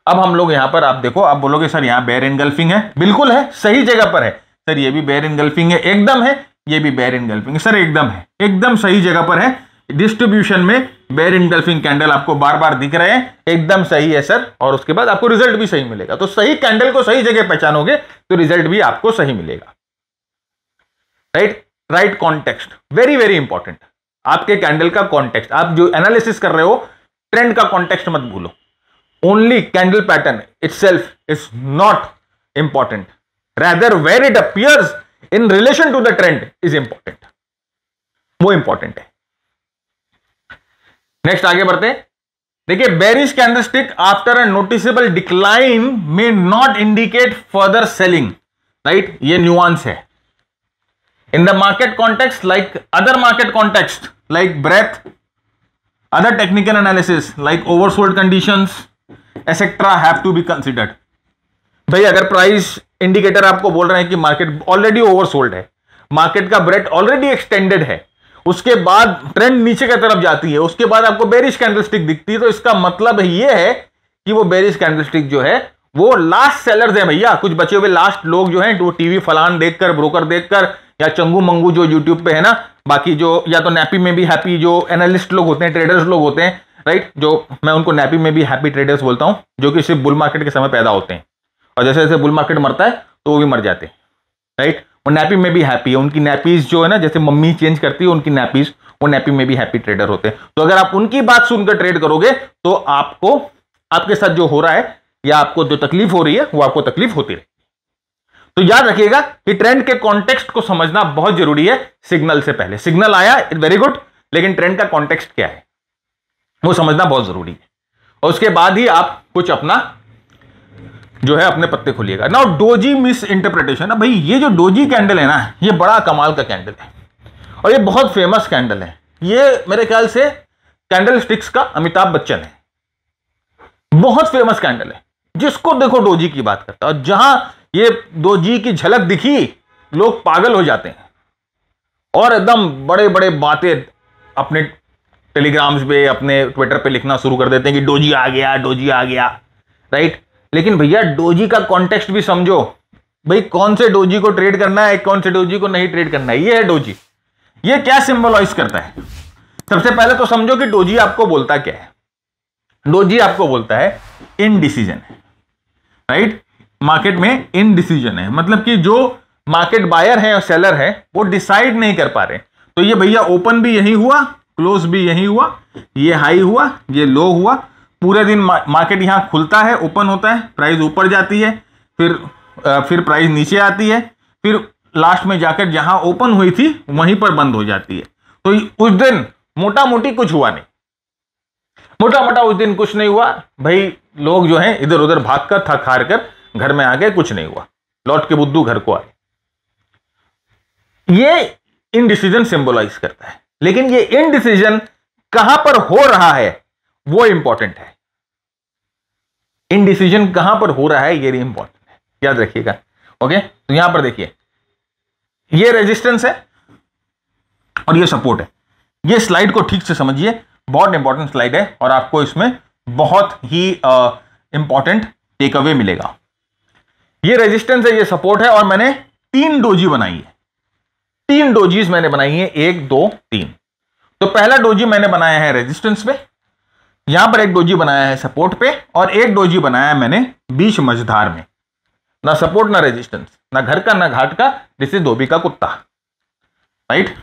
Speaker 1: अब हम लोग यहां पर, आप देखो, आप बोलोगे सर यहां बेयर इनगल्फिंग है, बिल्कुल है, सही जगह पर है सर, ये भी बेयर इनगल्फिंग है, एकदम है, ये भी बेयर इनगल्फिंग है सर, एकदम है, एकदम सही जगह पर है। डिस्ट्रीब्यूशन में बेयर इनगल्फिंग कैंडल आपको बार बार दिख रहे हैं, एकदम सही है सर, और उसके बाद आपको रिजल्ट भी सही मिलेगा। तो सही कैंडल को सही जगह पहचानोगे तो रिजल्ट भी आपको सही मिलेगा, right context very very important. आपके कैंडल का कॉन्टेक्स्ट, आप जो एनालिसिस कर रहे हो, ट्रेंड का कॉन्टेक्स्ट मत भूलो। Only candle pattern itself is not important, rather where it appears in relation to the trend is important, वो इंपॉर्टेंट है। नेक्स्ट आगे बढ़ते हैं। देखिए, bearish candlestick after a noticeable decline may not indicate further selling, right, ये न्यूआंस है। In the market context, like other market context like breadth, other technical analysis like oversold conditions etc have to be considered। भाई अगर प्राइस इंडिकेटर आपको बोल रहे हैं कि मार्केट ऑलरेडी ओवरसोल्ड है, मार्केट का ब्रेथ ऑलरेडी एक्सटेंडेड है, उसके बाद ट्रेंड नीचे की तरफ जाती है, उसके बाद आपको बेरिश कैंडलस्टिक दिखती है, तो इसका मतलब ये है कि वो बेरिश कैंडलस्टिक जो है वो लास्ट सेलर्स है भैया। कुछ बचे हुए लास्ट लोग जो हैं, वो टीवी फलान देखकर, ब्रोकर देखकर, या चंगू मंगू जो यूट्यूब पे है ना, बाकी जो या तो नैपी में भी हैप्पी जो एनालिस्ट लोग होते हैं, ट्रेडर्स लोग होते हैं, राइट, जो मैं उनको नैपी में भी हैप्पी ट्रेडर्स बोलता हूं, जो कि सिर्फ बुल मार्केट के समय पैदा होते हैं, और जैसे जैसे बुल मार्केट मरता है तो वो भी मर जाते हैं, राइट। वो नैपी में भी हैप्पी है, उनकी नैपीज जो है ना, जैसे मम्मी चेंज करती है उनकी नैपीज, वो नैपी में भी हैप्पी ट्रेडर होते हैं। तो अगर आप उनकी बात सुनकर ट्रेड करोगे तो आपको, आपके साथ जो हो रहा है या आपको जो तकलीफ हो रही है वो आपको तकलीफ होती रहेगी। तो याद रखिएगा कि ट्रेंड के कॉन्टेक्स्ट को समझना बहुत जरूरी है। सिग्नल से पहले, सिग्नल आया वेरी गुड, लेकिन ट्रेंड का कॉन्टेक्स्ट क्या है वो समझना बहुत जरूरी है, और उसके बाद ही आप कुछ अपना जो है अपने पत्ते खोलिएगा। Now doji miss interpretation. भाई ये जो डोजी कैंडल है ना, ये बड़ा कमाल का कैंडल है और ये बहुत फेमस कैंडल है। ये मेरे ख्याल से कैंडल स्टिक्स का अमिताभ बच्चन है, बहुत फेमस कैंडल है, जिसको देखो डोजी की बात करता है, और जहां ये डोजी की झलक दिखी लोग पागल हो जाते हैं और एकदम बड़े बड़े बातें अपने टेलीग्राम्स पे, अपने ट्विटर पे लिखना शुरू कर देते हैं कि डोजी आ गया, डोजी आ गया, राइट। लेकिन भैया डोजी का कॉन्टेक्स्ट भी समझो, भाई कौन से डोजी को ट्रेड करना है, कौन से डोजी को नहीं ट्रेड करना है। ये है डोजी। ये क्या सिंबलाइज करता है? सबसे पहले तो समझो कि डोजी आपको बोलता क्या है। डोजी आपको बोलता है इनडिसीजन है, राइट। मार्केट में इनडिसीजन है, मतलब कि जो मार्केट बायर है और सेलर है वो डिसाइड नहीं कर पा रहे। तो ये भैया ओपन भी यही हुआ, क्लोज भी यही हुआ, ये हाई हुआ, ये लो हुआ। पूरे दिन मार्केट यहां खुलता है, ओपन होता है, प्राइस ऊपर जाती है, फिर प्राइस नीचे आती है, फिर लास्ट में जाकर जहां ओपन हुई थी वहीं पर बंद हो जाती है। तो उस दिन मोटा मोटी कुछ हुआ नहीं, मोटा मोटा उस दिन कुछ नहीं हुआ भाई। लोग जो हैं इधर उधर भागकर थक हार कर घर में आ गए, कुछ नहीं हुआ, लौट के बुद्धू घर को आए। ये इनडिसीजन सिंबलाइज करता है। लेकिन ये इनडिसीजन कहां पर हो रहा है वो इंपॉर्टेंट है। इनडिसीजन कहां पर हो रहा है ये इंपॉर्टेंट है, याद रखिएगा। ओके, तो यहां पर देखिए ये रेजिस्टेंस है और ये सपोर्ट है। ये स्लाइड को ठीक से समझिए, बहुत इंपॉर्टेंट स्लाइड है और आपको इसमें बहुत ही इंपॉर्टेंट टेक अवे मिलेगा। ये रेजिस्टेंस है, ये सपोर्ट है और मैंने 3 डोजी बनाई है। 3 डोजीज मैंने बनाई है, 1 2 3। तो पहला डोजी मैंने बनाया है रेजिस्टेंस पे, यहां पर एक डोजी बनाया है सपोर्ट पे, और एक डोजी बनाया है मैंने बीच मझधार में। ना सपोर्ट ना रेजिस्टेंस, ना घर का ना घाट का, दिस इज धोबी का कुत्ता, राइट।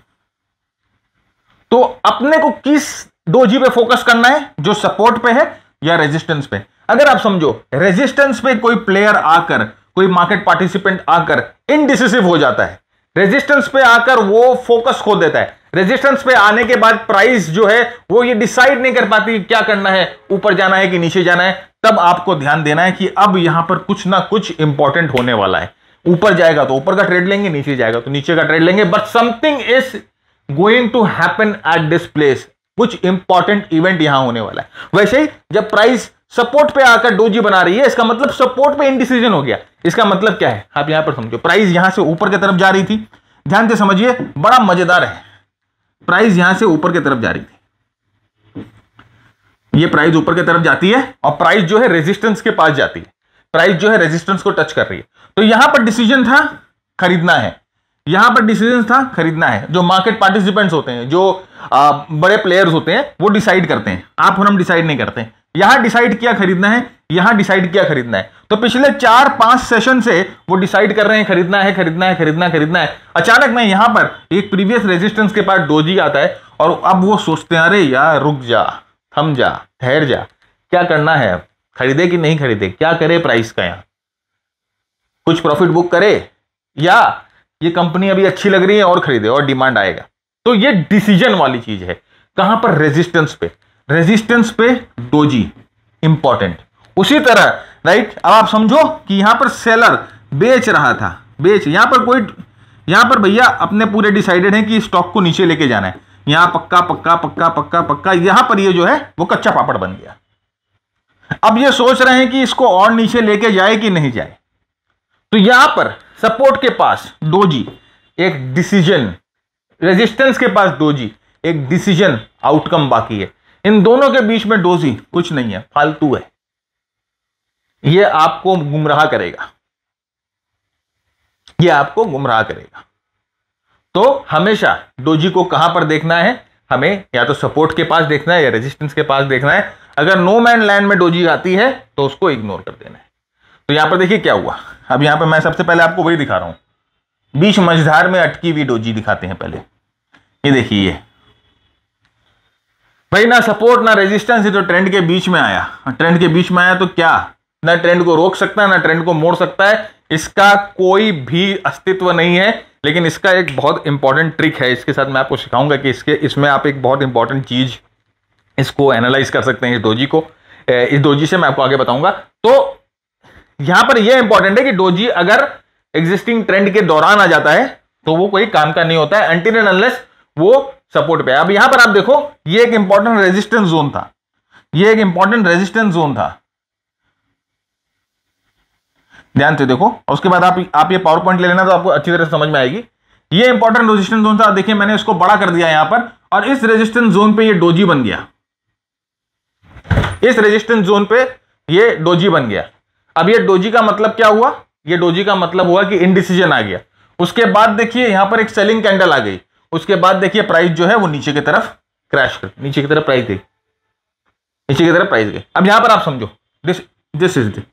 Speaker 1: तो अपने को किस डोजी पे फोकस करना है, जो सपोर्ट पे है या रेजिस्टेंस पे? अगर आप समझो रेजिस्टेंस पे कोई प्लेयर आकर, कोई मार्केट पार्टिसिपेंट आकर इनडिसिसिव हो जाता है, रेजिस्टेंस पे आकर वो फोकस खो देता है, रेजिस्टेंस पे आने के बाद प्राइस जो है वो ये डिसाइड नहीं कर पाती क्या करना है, ऊपर जाना है कि नीचे जाना है, तब आपको ध्यान देना है कि अब यहां पर कुछ ना कुछ इंपॉर्टेंट होने वाला है। ऊपर जाएगा तो ऊपर का ट्रेड लेंगे, नीचे जाएगा तो नीचे का ट्रेड लेंगे, but something is going to happen at this place. कुछ इंपॉर्टेंट इवेंट यहां होने वाला है। वैसे ही जब प्राइस सपोर्ट पे आकर डोजी बना रही है, इसका मतलब सपोर्ट पे इनडिसीजन हो गया। इसका मतलब क्या है आप यहां पर समझो, प्राइस यहां से ऊपर की तरफ जा रही थी, ध्यान से समझिए, बड़ा मजेदार है। प्राइस यहां से ऊपर की तरफ जा रही थी, ये प्राइस ऊपर की तरफ जाती है और प्राइस जो है रेजिस्टेंस के पास जाती है, प्राइस जो है रेजिस्टेंस को टच कर रही है। तो यहां पर डिसीजन था खरीदना है, यहां पर डिसीजन था खरीदना है। जो मार्केट पार्टिसिपेंट्स होते हैं, जो बड़े प्लेयर्स होते हैं, वो डिसाइड करते हैं, आप और हम डिसाइड नहीं करते हैं। यहां डिसाइड किया खरीदना है, यहां डिसाइड किया खरीदना है। तो पिछले 4-5 सेशन से वो डिसाइड कर रहे हैं खरीदना है, खरीदना है, खरीदना है, खरीदना है। अचानक में यहां पर एक प्रीवियस रेजिस्टेंस के पास डोजी आता है और अब वो सोचते हैं अरे यार रुक जा, थम जा, ठहर जा, क्या करना है, खरीदे कि नहीं खरीदे, क्या करे प्राइस का, यहां कुछ प्रॉफिट बुक करे या ये कंपनी अभी अच्छी लग रही है और खरीदे और डिमांड आएगा। तो ये डिसीजन वाली चीज है। कहां पर? रेजिस्टेंस पे। रेजिस्टेंस पे डोजी इंपॉर्टेंट। उसी तरह राइट, अब आप समझो कि यहां पर सेलर बेच रहा था, यहां पर भैया अपने पूरे डिसाइडेड है कि स्टॉक को नीचे लेके जाना है, यहां पक्का पक्का पक्का पक्का पक्का, यहां पर ये जो है वो कच्चा पापड़ बन गया। अब ये सोच रहे हैं कि इसको और नीचे लेके जाए कि नहीं जाए। तो यहां पर सपोर्ट के पास डोजी एक डिसीजन, रेजिस्टेंस के पास डोजी एक डिसीजन आउटकम बाकी है। इन दोनों के बीच में डोजी कुछ नहीं है, फालतू है, यह आपको गुमराह करेगा, यह आपको गुमराह करेगा। तो हमेशा डोजी को कहां पर देखना है, हमें या तो सपोर्ट के पास देखना है या रेजिस्टेंस के पास देखना है। अगर नो मैन लैंड में डोजी आती है तो उसको इग्नोर कर देना है। तो यहां पर देखिए क्या हुआ। अब यहां पर मैं सबसे पहले आपको वही दिखा रहा हूं, बीच मझधार में अटकी हुई डोजी दिखाते हैं पहले। ये देखिए, ये भाई ना सपोर्ट ना रेजिस्टेंस, ये तो ट्रेंड के बीच में आया। ट्रेंड के बीच में आया तो क्या, ना ट्रेंड को रोक सकता है ना ट्रेंड को मोड़ सकता है, इसका कोई भी अस्तित्व नहीं है। लेकिन इसका एक बहुत इंपॉर्टेंट ट्रिक है, इसके साथ मैं आपको सिखाऊंगा कि इसमें आप एक बहुत इंपॉर्टेंट चीज इसको एनालाइज कर सकते हैं, इस डोजी को। इस डोजी से मैं आपको आगे बताऊंगा। तो यहां पर यह इंपॉर्टेंट है कि डोजी अगर एग्जिस्टिंग ट्रेंड के दौरान आ जाता है तो वो कोई काम का नहीं होता है, अनटिल एंड अनलेस वो सपोर्ट पे। अब यहां पर आप देखो, ये एक इंपॉर्टेंट रेजिस्टेंस जोन था, ये एक इंपॉर्टेंट रेजिस्टेंस जोन था, ध्यान से देखो। और उसके बाद आप ये पावर पॉइंट ले लेना तो आपको अच्छी तरह समझ में आएगी। ये इंपॉर्टेंट रेजिस्टेंस जोन था। देखिए मैंने इसको बड़ा कर दिया यहां पर, और इस रेजिस्टेंस जोन पे ये डोजी बन गया, इस रेजिस्टेंस जोन पे ये डोजी बन गया। अब ये डोजी का मतलब क्या हुआ, ये डोजी का मतलब हुआ कि इनडिसीजन आ गया। उसके बाद देखिए यहां पर एक सेलिंग कैंडल आ गई, उसके बाद देखिए प्राइस जो है वो नीचे की तरफ क्रैश कर, नीचे की तरफ प्राइस गई, नीचे की तरफ प्राइस गई। अब यहां पर आप समझो दिस इज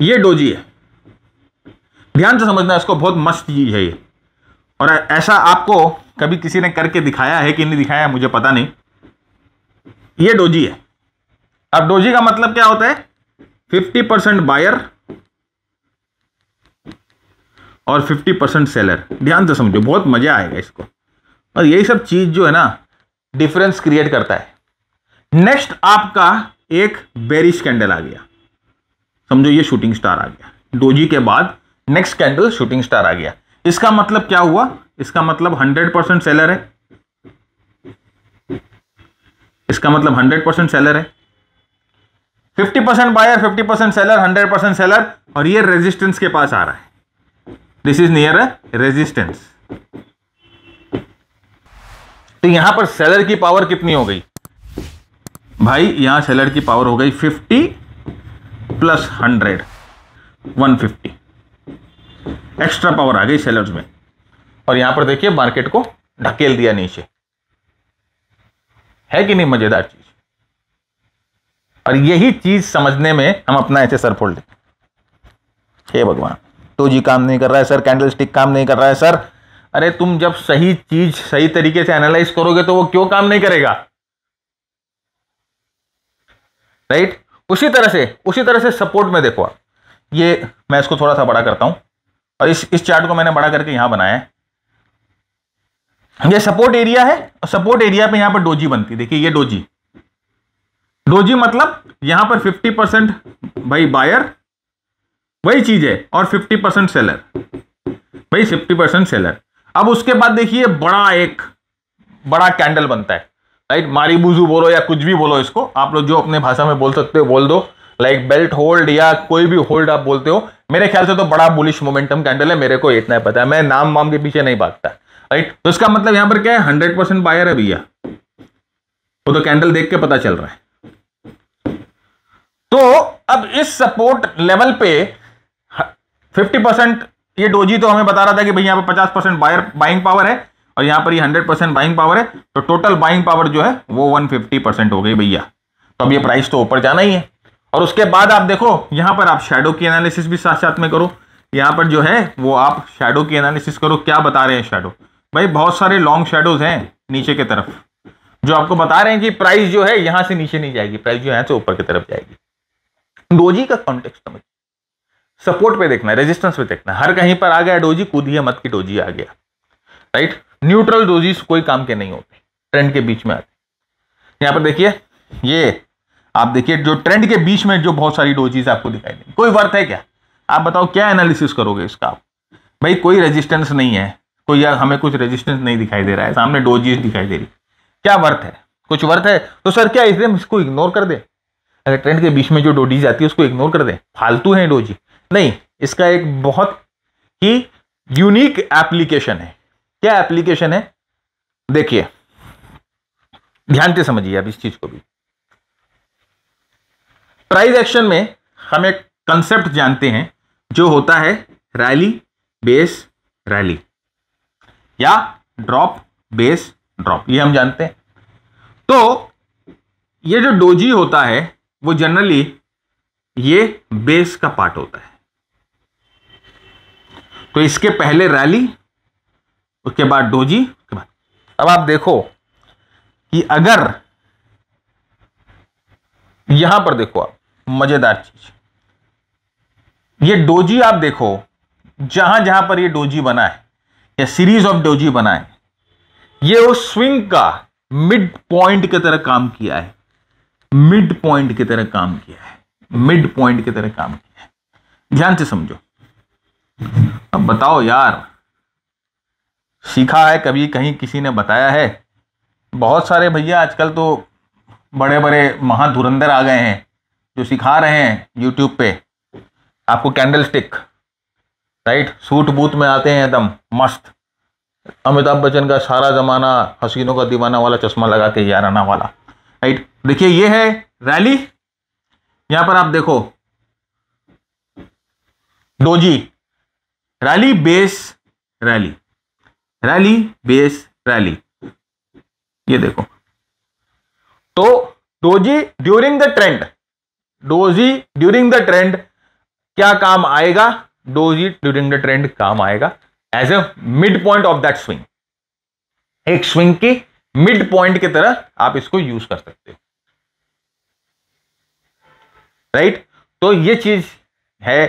Speaker 1: ये डोजी है, ध्यान से समझना इसको, बहुत मस्त चीज है ये। और ऐसा आपको कभी किसी ने करके दिखाया है कि नहीं दिखाया मुझे पता नहीं, ये डोजी है। अब डोजी का मतलब क्या होता है, 50% बायर और 50% सेलर। ध्यान से समझो, बहुत मजा आएगा इसको। और यही सब चीज जो है ना डिफरेंस क्रिएट करता है। नेक्स्ट आपका एक बेरिश कैंडल आ गया, समझो ये शूटिंग स्टार आ गया, डोजी के बाद नेक्स्ट कैंडल शूटिंग स्टार आ गया। इसका मतलब क्या हुआ, इसका मतलब 100% सेलर है, इसका मतलब 100% सेलर है। 50% बायर, 50% सेलर, 100% सेलर, और ये रेजिस्टेंस के पास आ रहा है, दिस इज नियर रेजिस्टेंस। तो यहां पर सेलर की पावर कितनी हो गई भाई, यहां सेलर की पावर हो गई 50 प्लस 100, 150 एक्स्ट्रा पावर आ गई सेलर्स में। और यहां पर देखिए मार्केट को ढकेल दिया नीचे, है कि नहीं मजेदार चीज। और यही चीज समझने में हम अपना ऐसे सर फोड़ लेते, हे भगवान डोजी काम नहीं कर रहा है सर, कैंडलस्टिक काम नहीं कर रहा है सर। अरे तुम जब सही चीज सही तरीके से एनालाइज करोगे तो वो क्यों काम नहीं करेगा, राइट। उसी तरह से सपोर्ट में देखो आप, ये मैं इसको थोड़ा सा बड़ा करता हूं और इस चार्ट को मैंने बड़ा करके यहां बनाया है। ये सपोर्ट एरिया है और सपोर्ट एरिया पे यहां पर डोजी बनती है। देखिए ये डोजी, डोजी मतलब यहां पर 50% भाई बायर, वही चीज है, और 50% सेलर, भाई 50% सेलर। अब उसके बाद देखिए एक बड़ा कैंडल बनता है, राइट। मारीबुजू बोलो या कुछ भी बोलो इसको, आप लोग जो अपने भाषा में बोल सकते हो बोल दो, लाइक बेल्ट होल्ड या कोई भी होल्ड आप बोलते हो। मेरे ख्याल से तो बड़ा बुलिश मोमेंटम कैंडल है, मेरे को इतना पता है, मैं नाम वाम के पीछे नहीं भागता, राइट। तो इसका मतलब यहां पर क्या है, 100% बायर है भैया, वो तो कैंडल देख के पता चल रहा है। तो अब इस सपोर्ट लेवल पे 50% ये डोजी तो हमें बता रहा था कि भाई यहां पर 50% बाइंग पावर है और यहां पर ये 100% बाइंग पावर है, तो टोटल बाइंग पावर जो है वो 150% हो गई भैया। तो अब ये प्राइस तो ऊपर जाना ही है। और उसके बाद आप देखो यहां पर आप शैडो की एनालिसिस भी साथ साथ में करो, यहां पर जो है वो आप शैडो की एनालिसिस करो। क्या बता रहे हैं शैडो, भाई बहुत सारे लॉन्ग शैडोज हैं नीचे की तरफ जो आपको बता रहे हैं कि प्राइस जो है यहां से नीचे नहीं जाएगी, प्राइस जो है से ऊपर की तरफ जाएगी। डोजी का कॉन्टेक्स्ट समझ, सपोर्ट पे देखना है, रेजिस्टेंस पे देखना है। हर कहीं पर आ गया डोजी, कूदिए मत की डोजी आ गया, राइट। न्यूट्रल डोजीज कोई काम के नहीं होते, ट्रेंड के बीच में आते। यहां पर देखिए ये आप देखिए जो ट्रेंड के बीच में जो बहुत सारी डोजीज आपको दिखाई देंगी, कोई वर्थ है क्या, आप बताओ क्या एनालिसिस करोगे इसका आप। भाई कोई रेजिस्टेंस नहीं है, कोई यार हमें कुछ रेजिस्टेंस नहीं दिखाई दे रहा है, सामने डोजीज दिखाई दे रही, क्या वर्थ है, कुछ वर्थ है तो सर क्या इसलिए इसको इग्नोर कर दे। अगर ट्रेंड के बीच में जो डोजीज आती है उसको इग्नोर कर दे, फालतू है डोजी, नहीं। इसका एक बहुत ही यूनिक एप्लीकेशन है। क्या एप्लीकेशन है, देखिए ध्यान से समझिए आप इस चीज को भी। प्राइस एक्शन में हम एक कंसेप्ट जानते हैं जो होता है रैली बेस रैली या ड्रॉप बेस ड्रॉप, ये हम जानते हैं। तो ये जो डोजी होता है वो जनरली ये बेस का पार्ट होता है। तो इसके पहले रैली, उसके बाद डोजी, उसके बाद अब आप देखो कि अगर यहां पर देखो आप मजेदार चीज, ये डोजी आप देखो जहां जहां पर ये डोजी बना है या सीरीज ऑफ डोजी बना है, ये उस स्विंग का मिड पॉइंट की तरह काम किया है, मिड पॉइंट की तरह काम किया है, मिड पॉइंट की तरह काम किया है। ध्यान से समझो। अब बताओ यार, सीखा है कभी कहीं किसी ने बताया है? बहुत सारे भैया आजकल तो बड़े बड़े महाधुरंधर आ गए हैं जो सिखा रहे हैं यूट्यूब पे आपको candle stick, right. Suit boot में आते हैं एकदम मस्त, अमिताभ बच्चन का सारा जमाना हसीनों का दीवाना वाला चश्मा लगा के याराना वाला, राइट। देखिए ये है रैली, यहां पर आप देखो doji, rally base rally, rally base rally, ये देखो। तो doji during the trend, doji during the trend क्या काम आएगा? डोजी ड्यूरिंग द ट्रेंड काम आएगा as a mid point of that swing, एक स्विंग की मिड पॉइंट की तरह आप इसको यूज कर सकते हो, राइट। तो ये चीज है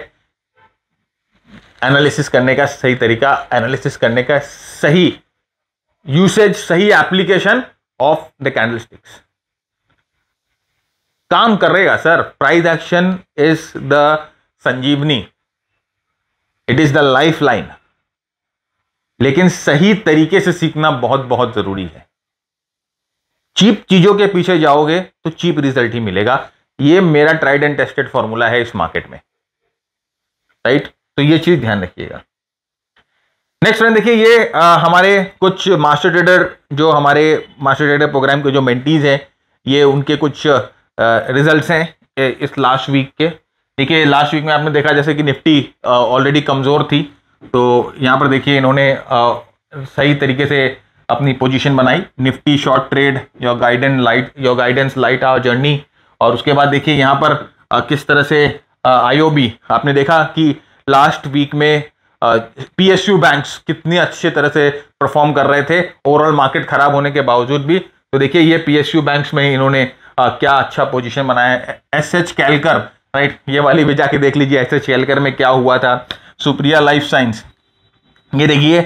Speaker 1: एनालिसिस करने का सही तरीका, एनालिसिस करने का सही यूसेज, सही एप्लीकेशन ऑफ द कैंडलस्टिक्स। काम करेगा sir, price action is the sanjivani, it is the life line, लेकिन सही तरीके से सीखना बहुत बहुत जरूरी है। चीप चीजों के पीछे जाओगे तो चीप रिजल्ट ही मिलेगा, ये मेरा ट्राइड एंड टेस्टेड फॉर्मूला है इस मार्केट में, राइट। तो ये चीज ध्यान रखिएगा। नेक्स्ट फ्रेंड देखिए, ये हमारे कुछ मास्टर ट्रेडर, जो हमारे मास्टर ट्रेडर प्रोग्राम के जो मेंटीज हैं, ये उनके कुछ रिजल्ट्स हैं इस लास्ट वीक के। देखिए लास्ट वीक में आपने देखा जैसे कि निफ्टी ऑलरेडी कमजोर थी, तो यहाँ पर देखिए इन्होंने सही तरीके से अपनी पोजीशन बनाई। Nifty short trade, your guidance light our journey. और उसके बाद देखिए यहाँ पर किस तरह से आईओबी, आपने देखा कि लास्ट वीक में पीएसयू बैंक्स कितनी अच्छी तरह से परफॉर्म कर रहे थे ओवरऑल मार्केट खराब होने के बावजूद भी। तो देखिए ये पीएसयू बैंक्स में इन्होंने क्या अच्छा पोजीशन बनाया है। एसएच कैलकर, राइट, ये वाली भी जाके देख लीजिए एसएच कैलकर में क्या हुआ था। सुप्रिया लाइफ साइंस, ये देखिए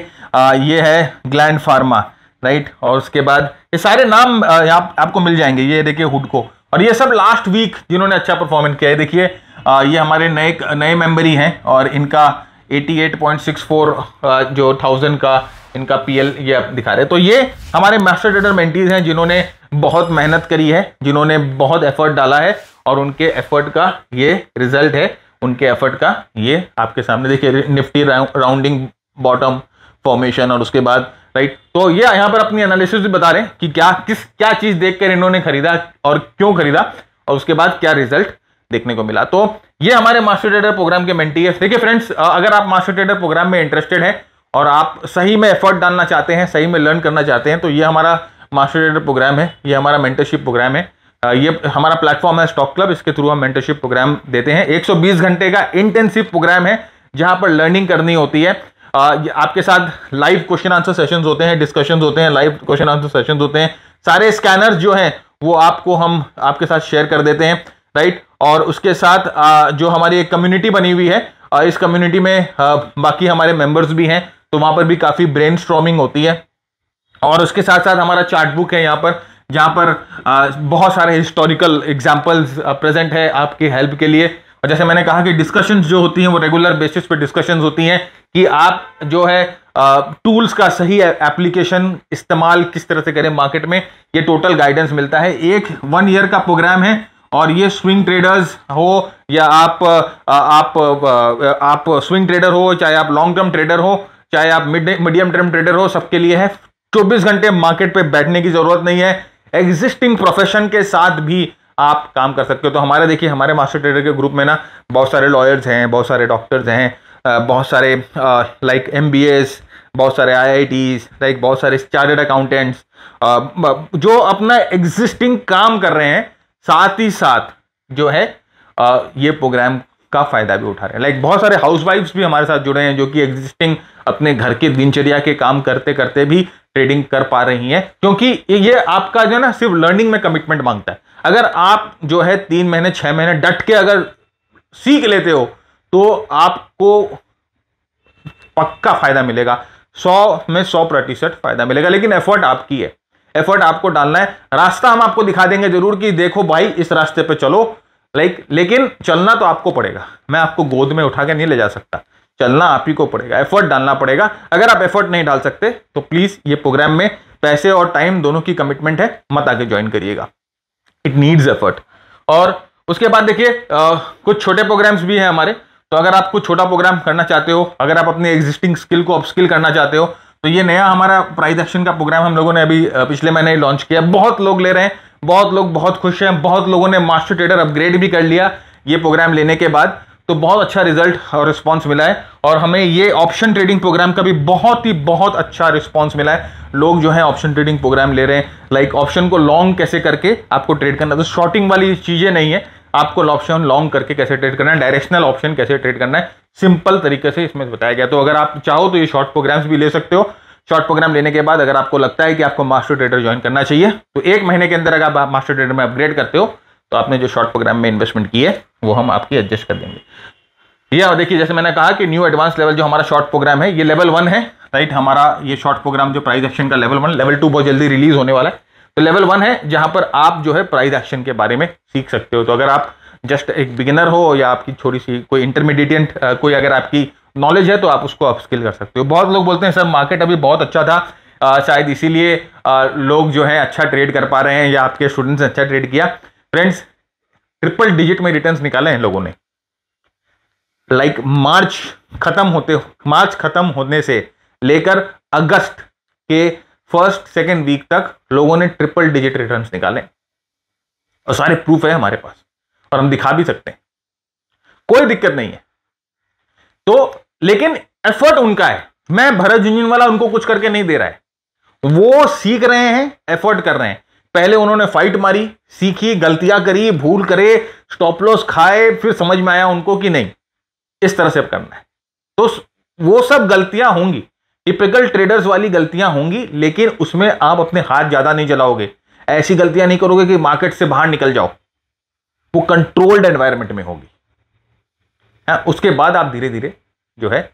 Speaker 1: ये है ग्लैंड फार्मा, राइट। और उसके बाद ये सारे नाम यहाँ आपको मिल जाएंगे। ये देखिए हुडको, और ये सब लास्ट वीक जिन्होंने अच्छा परफॉर्मेंस किया है। देखिए ये हमारे नए मेंबर ही हैं और इनका 88.64 जो 1000 का इनका पीएल ये आप दिखा रहे हैं। तो ये हमारे मास्टर ट्रेडर मेंटीज हैं जिन्होंने बहुत मेहनत करी है, जिन्होंने बहुत एफर्ट डाला है, और उनके एफर्ट का ये रिजल्ट है, उनके एफर्ट का ये आपके सामने। देखिए निफ्टी राउंडिंग बॉटम फॉर्मेशन, और उसके बाद राइट। तो ये यहाँ पर अपनी एनालिसिस भी बता रहे हैं कि क्या चीज देखकर इन्होंने खरीदा और क्यों खरीदा, और उसके बाद क्या रिजल्ट देखने को मिला। तो ये हमारे मास्टर ट्रेडर प्रोग्राम के मेंटी है। देखिए फ्रेंड्स, अगर आप मास्टर ट्रेडर प्रोग्राम में इंटरेस्टेड हैं और आप सही में एफर्ट डालना चाहते हैं, सही में लर्न करना चाहते हैं, तो ये हमारा मास्टर ट्रेडर प्रोग्राम है, ये हमारा मेंटरशिप प्रोग्राम है। ये हमारा प्लेटफॉर्म है स्टॉक क्लब, इसके थ्रू हम मेंटरशिप प्रोग्राम देते हैं। 120 घंटे का इंटेंसिव प्रोग्राम है जहां पर लर्निंग करनी होती है। आपके साथ लाइव क्वेश्चन आंसर सेशंस होते हैं, डिस्कशंस होते हैं, लाइव क्वेश्चन आंसर सेशंस होते हैं। सारे स्कैनर्स जो हैं वो आपको हम आपके साथ शेयर कर देते हैं, राइट। और उसके साथ जो हमारी एक कम्युनिटी बनी हुई है, इस कम्युनिटी में बाकी हमारे मेंबर्स भी हैं, तो वहां पर भी काफी ब्रेनस्टॉर्मिंग होती है। और उसके साथ साथ हमारा चार्ट बुक है यहाँ पर, जहां पर बहुत सारे हिस्टोरिकल एग्जाम्पल्स प्रेजेंट है आपकी हेल्प के लिए। और जैसे मैंने कहा कि डिस्कशंस जो होती हैं वो रेगुलर बेसिस पे डिस्कशंस होती हैं कि आप जो है टूल्स का सही एप्लीकेशन इस्तेमाल किस तरह से करें मार्केट में, ये टोटल गाइडेंस मिलता है। एक 1 ईयर का प्रोग्राम है, और ये स्विंग ट्रेडर्स हो या आप स्विंग ट्रेडर हो, चाहे आप लॉन्ग टर्म ट्रेडर हो, चाहे आप मीडियम टर्म ट्रेडर हो, सबके लिए है। 24 घंटे मार्केट पे बैठने की जरूरत नहीं है, एग्जिस्टिंग प्रोफेशन के साथ भी आप काम कर सकते हो। तो हमारे देखिए हमारे मास्टर ट्रेडर के ग्रुप में ना बहुत सारे लॉयर्स हैं, बहुत सारे डॉक्टर्स हैं, बहुत सारे लाइक MBAs, बहुत सारे IITs, लाइक बहुत सारे चार्टर्ड अकाउंटेंट्स जो अपना एग्जिस्टिंग काम कर रहे हैं, साथ ही साथ जो है ये प्रोग्राम का फायदा भी उठा रहे हैं। लाइक बहुत सारे हाउसवाइफ्स भी हमारे साथ जुड़े हैं जो कि एग्जिस्टिंग अपने घर के दिनचर्या के काम करते करते भी ट्रेडिंग कर पा रही हैं, क्योंकि ये आपका जो है ना सिर्फ लर्निंग में कमिटमेंट मांगता है। अगर आप जो है 3 महीने 6 महीने डट के अगर सीख लेते हो तो आपको पक्का फायदा मिलेगा, 100 में 100% फायदा मिलेगा। लेकिन एफर्ट आपकी है, एफर्ट आपको डालना है। रास्ता हम आपको दिखा देंगे जरूर कि देखो भाई इस रास्ते पे चलो, लेकिन चलना तो आपको पड़ेगा। मैं आपको गोद में उठा के नहीं ले जा सकता, चलना आप ही को पड़ेगा, एफर्ट डालना पड़ेगा। अगर आप एफर्ट नहीं डाल सकते तो प्लीज ये प्रोग्राम में पैसे और टाइम दोनों की कमिटमेंट है, मत आके ज्वाइन करिएगा, इट नीड्स एफर्ट। और उसके बाद देखिए कुछ छोटे प्रोग्राम्स भी हैं हमारे। तो अगर आप कुछ छोटा प्रोग्राम करना चाहते हो, अगर आप अपने एग्जिस्टिंग स्किल को अपस्किल करना चाहते हो, तो ये नया हमारा प्राइस एक्शन का प्रोग्राम हम लोगों ने अभी पिछले महीने लॉन्च किया। बहुत लोग ले रहे हैं, बहुत लोग बहुत खुश हैं, बहुत लोगों ने मास्टर ट्रेडर अपग्रेड भी कर लिया ये प्रोग्राम लेने के बाद। तो बहुत अच्छा रिजल्ट और रिस्पांस मिला है, और हमें ये ऑप्शन ट्रेडिंग प्रोग्राम का भी बहुत अच्छा रिस्पांस मिला है। लोग जो है ऑप्शन ट्रेडिंग प्रोग्राम ले रहे हैं, लाइक ऑप्शन को लॉन्ग कैसे करके आपको ट्रेड करना, तो शॉर्टिंग वाली चीजें नहीं है, आपको ऑप्शन लॉन्ग करके कैसे ट्रेड करना है, डायरेक्शनल ऑप्शन कैसे ट्रेड करना है, सिंपल तरीके से इसमें बताया गया। तो अगर आप चाहो तो ये शॉर्ट प्रोग्राम्स भी ले सकते हो। शॉर्ट प्रोग्राम लेने के बाद अगर आपको लगता है कि आपको मास्टर ट्रेडर ज्वाइन करना चाहिए, तो 1 महीने के अंदर अगर आप मास्टर ट्रेडर में अपग्रेड करते हो तो आपने जो शॉर्ट प्रोग्राम में इन्वेस्टमेंट की है वो हम आपकी एडजस्ट कर देंगे। ये देखिए, जैसे मैंने कहा कि न्यू एडवांस लेवल जो हमारा शॉर्ट प्रोग्राम है, ये लेवल 1 है, राइट। हमारा ये शॉर्ट प्रोग्राम जो प्राइस एक्शन का लेवल 1, लेवल 2 बहुत जल्दी रिलीज होने वाला है। तो लेवल 1 है जहां पर आप जो है प्राइस एक्शन के बारे में सीख सकते हो। तो अगर आप जस्ट एक बिगिनर हो या आपकी थोड़ी सी कोई इंटरमीडिएट कोई अगर आपकी नॉलेज है तो आप उसको अपस्किल कर सकते हो। बहुत लोग बोलते हैं सर मार्केट अभी बहुत अच्छा था, शायद इसीलिए लोग जो है अच्छा ट्रेड कर पा रहे हैं, या आपके स्टूडेंट्स ने अच्छा ट्रेड किया। फ्रेंड्स, ट्रिपल डिजिट में रिटर्न्स निकाले हैं लोगों ने, लाइक मार्च खत्म होने से लेकर अगस्त के 1-2 वीक तक लोगों ने ट्रिपल डिजिट रिटर्न्स निकाले, और सारे प्रूफ है हमारे पास, और हम दिखा भी सकते हैं, कोई दिक्कत नहीं है। तो लेकिन एफर्ट उनका है, मैं भरत झुंझुनवाला उनको कुछ करके नहीं दे रहा है, वो सीख रहे हैं, एफर्ट कर रहे हैं। पहले उन्होंने फाइट मारी, सीखी, गलतियां करी, भूल करे, स्टॉप लॉस खाए, फिर समझ में आया उनको कि नहीं इस तरह से अब करना है। तो वो सब गलतियां होंगी, टिपिकल ट्रेडर्स वाली गलतियां होंगी, लेकिन उसमें आप अपने हाथ ज्यादा नहीं जलाओगे, ऐसी गलतियां नहीं करोगे कि मार्केट से बाहर निकल जाओ, वो कंट्रोल्ड एनवायरनमेंट में होगी। उसके बाद आप धीरे धीरे जो है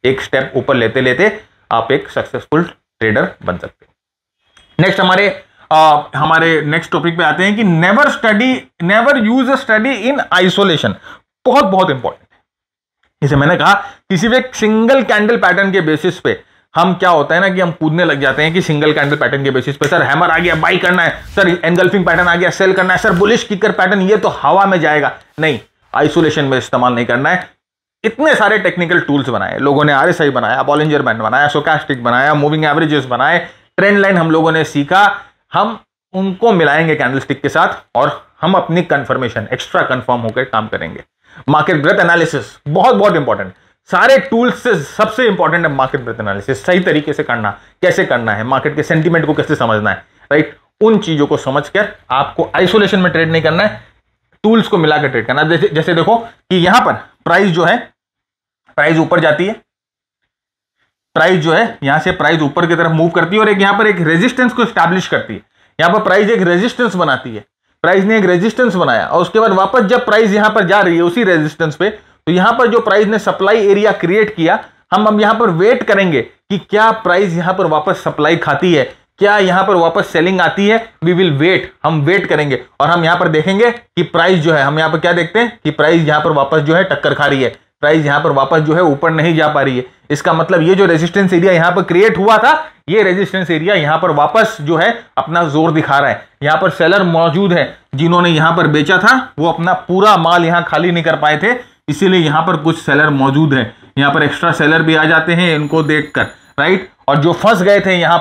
Speaker 1: एक स्टेप ऊपर लेते लेते आप एक सक्सेसफुल ट्रेडर बन सकते हो। नेक्स्ट हमारे नेक्स्ट टॉपिक पे आते हैं कि never use a study in isolation. बहुत इंपॉर्टेंट है। जैसे मैंने कहा, किसी भी एक सिंगल कैंडल पैटर्न के बेसिस पे हम क्या होता है ना कि हम कूदने लग जाते हैं कि सिंगल कैंडल पैटर्न के बेसिस पे सर हैमर आ गया बाई करना है, सर एनगल्फिंग पैटर्न आ गया सेल करना है, सर बुलिश किकर पैटर्न ये तो हवा में जाएगा। नहीं, आइसोलेशन में इस्तेमाल नहीं करना है। इतने सारे टेक्निकल टूल्स बनाए लोगों ने, आरएसआई बनाया, बॉलिंजर बैंड बनाया, स्टोकास्टिक बनाया, मूविंग एवरेजेस बनाए, ट्रेंड लाइन हम लोगों ने सीखा। हम उनको मिलाएंगे कैंडलस्टिक के साथ और हम अपनी कंफर्मेशन एक्स्ट्रा कंफर्म होकर काम करेंगे। मार्केट ब्रेथ एनालिसिस बहुत इंपॉर्टेंट, सारे टूल्स से सबसे इंपॉर्टेंट है मार्केट ब्रेथ एनालिसिस। सही तरीके से करना, कैसे करना है, मार्केट के सेंटीमेंट को कैसे समझना है, राइट। उन चीजों को समझकर आपको आइसोलेशन में ट्रेड नहीं करना है, टूल्स को मिलाकर ट्रेड करना। जैसे देखो कि यहां पर प्राइस जो है, प्राइस ऊपर जाती है, प्राइस जो है यहां से प्राइस ऊपर की तरफ मूव करती है और एक यहां पर एक रेजिस्टेंस को स्टैब्लिश करती है। यहां पर प्राइस एक रेजिस्टेंस बनाती है, प्राइस ने एक रेजिस्टेंस बनाया और उसके बाद वापस जब प्राइस यहां पर जा रही है उसी रेजिस्टेंस पे, तो यहां पर जो प्राइस ने सप्लाई एरिया क्रिएट किया, हम अब यहां पर वेट करेंगे कि क्या प्राइस यहां पर वापस सप्लाई खाती है, क्या यहां पर वापस सेलिंग आती है। वी विल वेट, हम वेट करेंगे और हम यहां पर देखेंगे कि प्राइस जो है, हम यहां पर क्या देखते हैं कि प्राइस यहां पर वापस जो है टक्कर खा रही है, प्राइस यहां पर वापस जो है ऊपर नहीं जा पा रही है। इसका मतलब ये जो रेजिस्टेंस एरिया यहां पर क्रिएट हुआ था, ये रेजिस्टेंस एरिया यहां पर वापस जो है अपना जोर दिखा रहा है। यहां पर सेलर मौजूद है, जिन्होंने यहां पर बेचा था वो अपना पूरा माल यहां खाली नहीं कर पाए थे, इसीलिए यहां पर कुछ सेलर मौजूद है। यहां पर एक्स्ट्रा सेलर भी आ जाते हैं इनको देखकर, राइट। और जो फंस गए थे यहां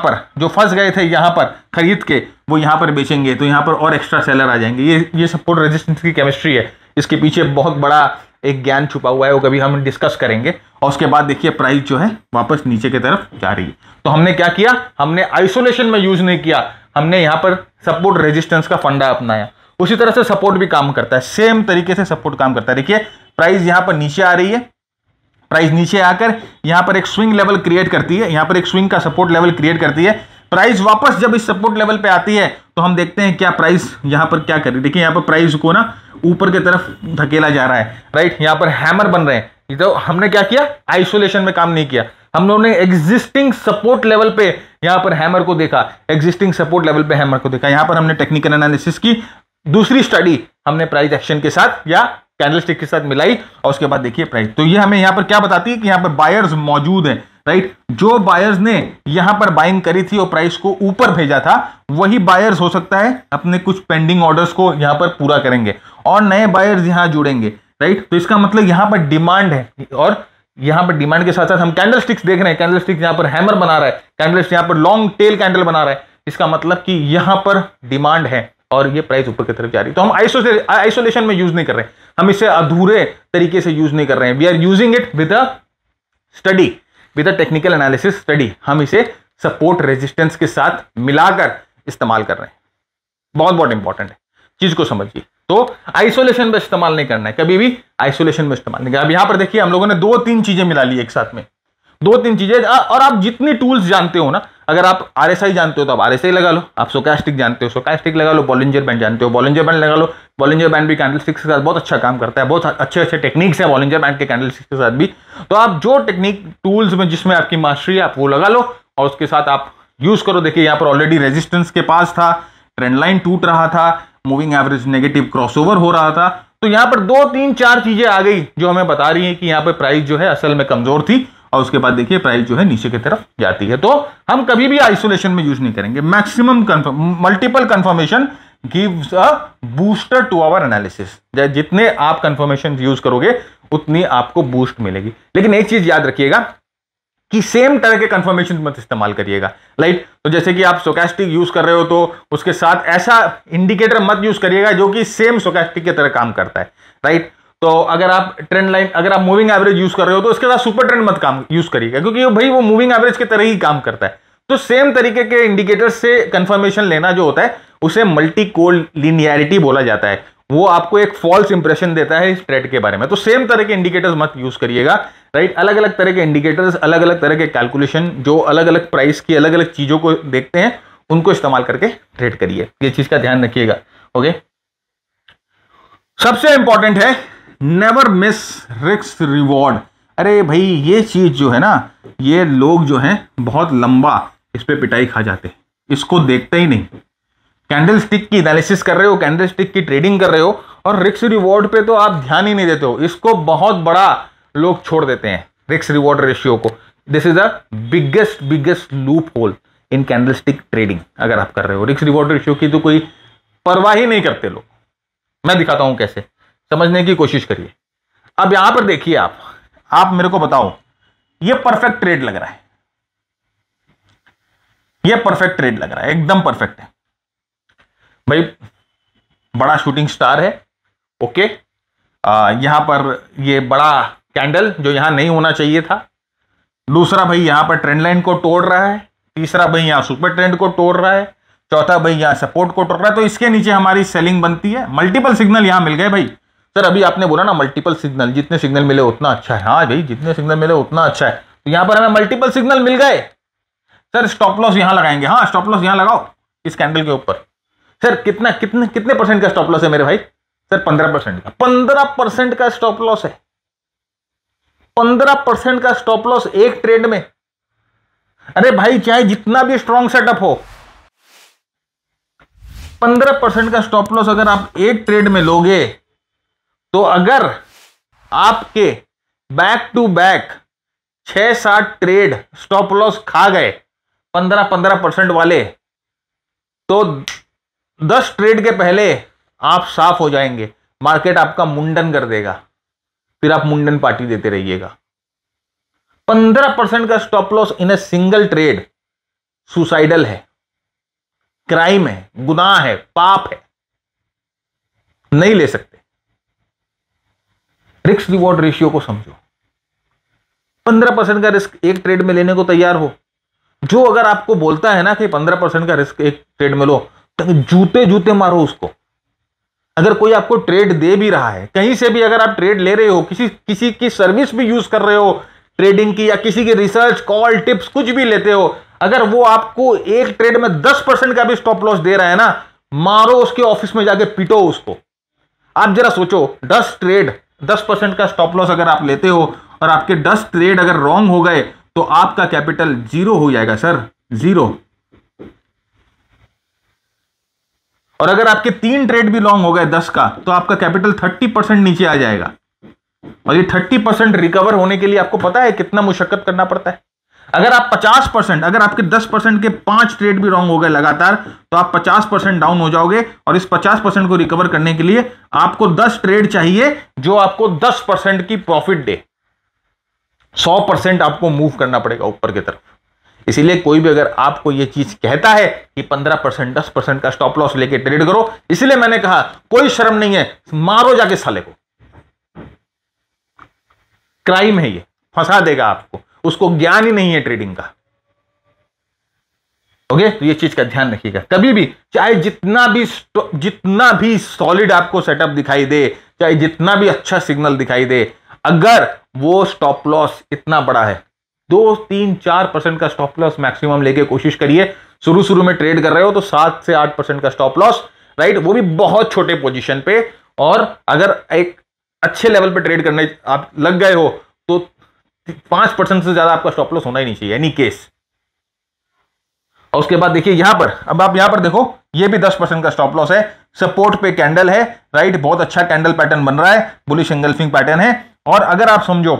Speaker 1: पर खरीद के, वो यहां पर बेचेंगे, तो यहां पर और एक्स्ट्रा सेलर आ जाएंगे। ये सपोर्ट रेजिस्टेंस की केमिस्ट्री है, इसके पीछे बहुत बड़ा एक ज्ञान छुपा हुआ है, वो कभी हम डिस्कस करेंगे। और उसके बाद देखिए प्राइस जो है वापस नीचे की तरफ जा रही है। तो हमने क्या किया, हमने आइसोलेशन में यूज नहीं किया, हमने यहां पर सपोर्ट रेजिस्टेंस का फंडा अपनाया। उसी तरह से सपोर्ट भी काम करता है, सेम तरीके से सपोर्ट काम करता है। देखिए प्राइस यहां पर नीचे आ रही है, प्राइस नीचे आकर यहां पर एक स्विंग लेवल क्रिएट करती है, यहां पर एक स्विंग का सपोर्ट लेवल क्रिएट करती है। प्राइस वापस जब इस सपोर्ट लेवल पे आती है तो हम देखते हैं क्या प्राइस यहां पर क्या कर रही है। देखिए यहां पर प्राइस को ना ऊपर की तरफ धकेला जा रहा है, राइट। यहां पर हैमर बन रहे हैं, तो हमने क्या किया, आइसोलेशन में काम नहीं किया, हम लोगों ने एग्जिस्टिंग सपोर्ट लेवल पे यहां पर हैमर को देखा, एग्जिस्टिंग सपोर्ट लेवल पे हैमर को देखा। यहां पर हमने टेक्निकल एनालिसिस की, दूसरी स्टडी हमने प्राइस एक्शन के साथ या कैंडलस्टिक के साथ मिलाई और उसके बाद देखिए प्राइस। तो ये हमें यहां पर क्या बताती है कि यहां पर बायर्स मौजूद हैं, राइट। जो बायर्स ने यहां पर बाइंग करी थी और प्राइस को ऊपर भेजा था, वही बायर्स हो सकता है अपने कुछ पेंडिंग ऑर्डर्स को यहां पर पूरा करेंगे और नए बायर्स यहां जुड़ेंगे, राइट। तो इसका मतलब यहां पर डिमांड है और यहां पर डिमांड के साथ साथ हम कैंडल स्टिक्स देख रहे हैं, कैंडल स्टिक्स यहां पर हैमर बना रहा है, कैंडल यहां पर लॉन्ग टेल कैंडल बना रहा है, इसका मतलब कि यहां पर डिमांड है और ये प्राइस ऊपर की तरफ जा रही है। तो हम आइसोलेशन में यूज नहीं कर रहे हैं, हम इसे अधूरे तरीके से यूज नहीं कर रहे हैं। We are using it with a study, with a technical analysis study. हम इसे सपोर्ट रेजिस्टेंस के साथ मिलाकर इस्तेमाल कर रहे हैं। बहुत बहुत इंपॉर्टेंट है, चीज को समझिए। तो आइसोलेशन में इस्तेमाल नहीं करना है, कभी भी आइसोलेशन में इस्तेमाल नहीं करना। अब यहां पर देखिए हम लोगों ने 2-3 चीजें मिला ली एक साथ में, 2-3 चीजें। और आप जितनी टूल्स जानते हो ना, अगर आप आरएसआई जानते हो तो आप आरएसआई लगा लो, आप स्टोचस्टिक जानते हो स्टोचस्टिक लगा लो, बॉलिंजर बैंड जानते हो बॉलिंजर बैंड लगा लो। बॉलिंजर बैंड भी कैंडलस्टिक्स के साथ बहुत अच्छा काम करता है, बहुत अच्छे अच्छे टेक्निक्स है बॉलिंजर बैंड के कैंडलस्टिक्स के साथ भी। तो आप जो टेक्निक टूल्स में जिसमें आपकी मास्टरी है आप वो लगा लो और उसके साथ आप यूज करो। देखिए यहां पर ऑलरेडी रेजिस्टेंस के पास था, ट्रेंड लाइन टूट रहा था, मूविंग एवरेज नेगेटिव क्रॉसओवर हो रहा था। तो यहां पर 2-3-4 चीजें आ गई जो हमें बता रही है कि यहां पर प्राइस जो है असल में कमजोर थी और उसके बाद देखिए प्राइस जो है नीचे की तरफ जाती है। तो हम कभी भी आइसोलेशन में यूज नहीं करेंगे। Maximum multiple confirmation gives a booster to our analysis. जितने आप कंफर्मेशन यूज करोगे उतनी आपको बूस्ट मिलेगी। लेकिन एक चीज याद रखिएगा कि सेम तरह के कंफर्मेशन मत इस्तेमाल करिएगा, राइट। तो जैसे कि आप स्टोचस्टिक यूज कर रहे हो तो उसके साथ ऐसा इंडिकेटर मत यूज करिएगा जो कि सेम स्टोचस्टिक की तरह काम करता है, राइट। तो अगर आप ट्रेंड लाइन, अगर आप मूविंग एवरेज यूज कर रहे हो तो उसके साथ सुपर ट्रेंड मत काम यूज करिएगा, क्योंकि भाई वो मूविंग एवरेज की तरह ही काम करता है। तो सेम तरीके के इंडिकेटर से कंफर्मेशन लेना जो होता है उसे मल्टी कोल लीनियरिटी बोला जाता है। वो आपको एक फॉल्स इंप्रेशन देता है इस ट्रेड के बारे में। तो सेम तरह के इंडिकेटर्स मत यूज करिएगा, राइट। अलग अलग तरह के इंडिकेटर्स, अलग अलग तरह के कैलकुलेशन जो अलग अलग प्राइस की अलग अलग चीजों को देखते हैं उनको इस्तेमाल करके ट्रेड करिए। ये चीज का ध्यान रखिएगा, ओके। सबसे इंपॉर्टेंट है नेवर मिस रिस्क रिवॉर्ड। अरे भाई ये चीज जो है ना, ये लोग जो हैं बहुत लंबा इस पे पिटाई खा जाते हैं, इसको देखते ही नहीं। कैंडल स्टिक की एनालिसिस कर रहे हो, कैंडल स्टिक की ट्रेडिंग कर रहे हो और रिस्क रिवॉर्ड पे तो आप ध्यान ही नहीं देते हो। इसको बहुत बड़ा लोग छोड़ देते हैं, रिस्क रिवॉर्ड रेशियो को। This is the biggest loop hole in candle stick trading. अगर आप कर रहे हो रिस्क रिवॉर्ड रेशियो की तो कोई परवाह ही नहीं करते लोग। मैं दिखाता हूं कैसे, समझने की कोशिश करिए। अब यहां पर देखिए, आप मेरे को बताओ, ये परफेक्ट ट्रेड लग रहा है, ये परफेक्ट ट्रेड लग रहा है, एकदम परफेक्ट है भाई। बड़ा शूटिंग स्टार है, ओके। यहां पर ये बड़ा कैंडल जो यहां नहीं होना चाहिए था। दूसरा भाई यहां पर ट्रेंड लाइन को तोड़ रहा है। तीसरा भाई यहां सुपर ट्रेंड को तोड़ रहा है। चौथा भाई यहां सपोर्ट को तोड़ रहा है। तो इसके नीचे हमारी सेलिंग बनती है। मल्टीपल सिग्नल यहां मिल गए भाई। सर अभी आपने बोला ना मल्टीपल सिग्नल, जितने सिग्नल मिले उतना अच्छा है। हाँ भाई, जितने सिग्नल मिले उतना अच्छा है। तो यहां पर हमें मल्टीपल सिग्नल मिल गए। सर स्टॉप लॉस यहां लगाएंगे। हाँ, स्टॉप लॉस यहां लगाओ इस कैंडल के ऊपर। सर कितने परसेंट का स्टॉप लॉस है मेरे भाई? सर 15% का। 15% का स्टॉप लॉस है। 15% का स्टॉप लॉस एक ट्रेड में। अरे भाई चाहे जितना भी स्ट्रॉन्ग सेटअप हो, 15% का स्टॉप लॉस अगर आप एक ट्रेड में लोगे तो अगर आपके back to back 6-7 trade stop loss खा गए 15% वाले, तो 10 ट्रेड के पहले आप साफ हो जाएंगे। मार्केट आपका मुंडन कर देगा, फिर आप मुंडन पार्टी देते रहिएगा। 15% का stop loss in a single trade suicidal है, क्राइम है, गुनाह है, पाप है, नहीं ले सकते। रिस्क रिवॉर्ड रेशियो को समझो। 15% का रिस्क एक ट्रेड में लेने को तैयार हो। जो अगर आपको बोलता है ना कि 15% का रिस्क एक ट्रेड में लो, तो जूते मारो उसको। अगर कोई आपको ट्रेड दे भी रहा है, कहीं से भी अगर आप ट्रेड ले रहे हो, किसी की सर्विस भी यूज कर रहे हो ट्रेडिंग की, या किसी की रिसर्च, कॉल, टिप्स कुछ भी लेते हो, अगर वो आपको एक ट्रेड में 10% का भी स्टॉप लॉस दे रहा है ना, मारो उसके ऑफिस में जाके पीटो उसको। आप जरा सोचो, 10 ट्रेड 10% का स्टॉप लॉस अगर आप लेते हो और आपके 10 ट्रेड अगर रॉन्ग हो गए तो आपका कैपिटल 0 हो जाएगा सर, 0। और अगर आपके 3 ट्रेड भी लॉन्ग हो गए 10 का, तो आपका कैपिटल 30% नीचे आ जाएगा। और ये 30% रिकवर होने के लिए आपको पता है कितना मुशक्कत करना पड़ता है। अगर आप 50%, अगर आपके 10% के 5 ट्रेड भी रॉन्ग हो गए लगातार, तो आप 50% डाउन हो जाओगे। और इस 50% को रिकवर करने के लिए आपको 10 ट्रेड चाहिए जो आपको 10% की प्रॉफिट दे। 100% आपको मूव करना पड़ेगा ऊपर की तरफ। इसीलिए कोई भी अगर आपको ये चीज कहता है कि 15% 10% का स्टॉप लॉस लेके ट्रेड करो, इसलिए मैंने कहा कोई शर्म नहीं है, मारो जाके साले को। क्राइम है ये, फंसा देगा आपको, उसको ज्ञान ही नहीं है ट्रेडिंग का। ओके, तो ये चीज का ध्यान रखिएगा। कभी भी चाहे जितना भी सॉलिड आपको सेटअप दिखाई दे, चाहे जितना भी अच्छा सिग्नल दिखाई दे, अगर वो स्टॉप लॉस इतना बड़ा है, 2-3-4% का स्टॉप लॉस मैक्सिमम लेके कोशिश करिए। शुरू में ट्रेड कर रहे हो तो 7 से 8% का स्टॉप लॉस, राइट, वो भी बहुत छोटे पोजीशन पे। और अगर एक अच्छे लेवल पे ट्रेड करने आप लग गए हो तो 5% से ज्यादा आपका स्टॉप लॉस होना ही नहीं चाहिए एनी केस। और उसके बाद देखिए यहां पर, अब आप यहां पर देखो, ये भी 10% का स्टॉप लॉस है, सपोर्ट पे कैंडल है, राइट, बहुत अच्छा कैंडल पैटर्न बन रहा है, बुलिश एंगल्फिंग पैटर्न है। और अगर आप समझो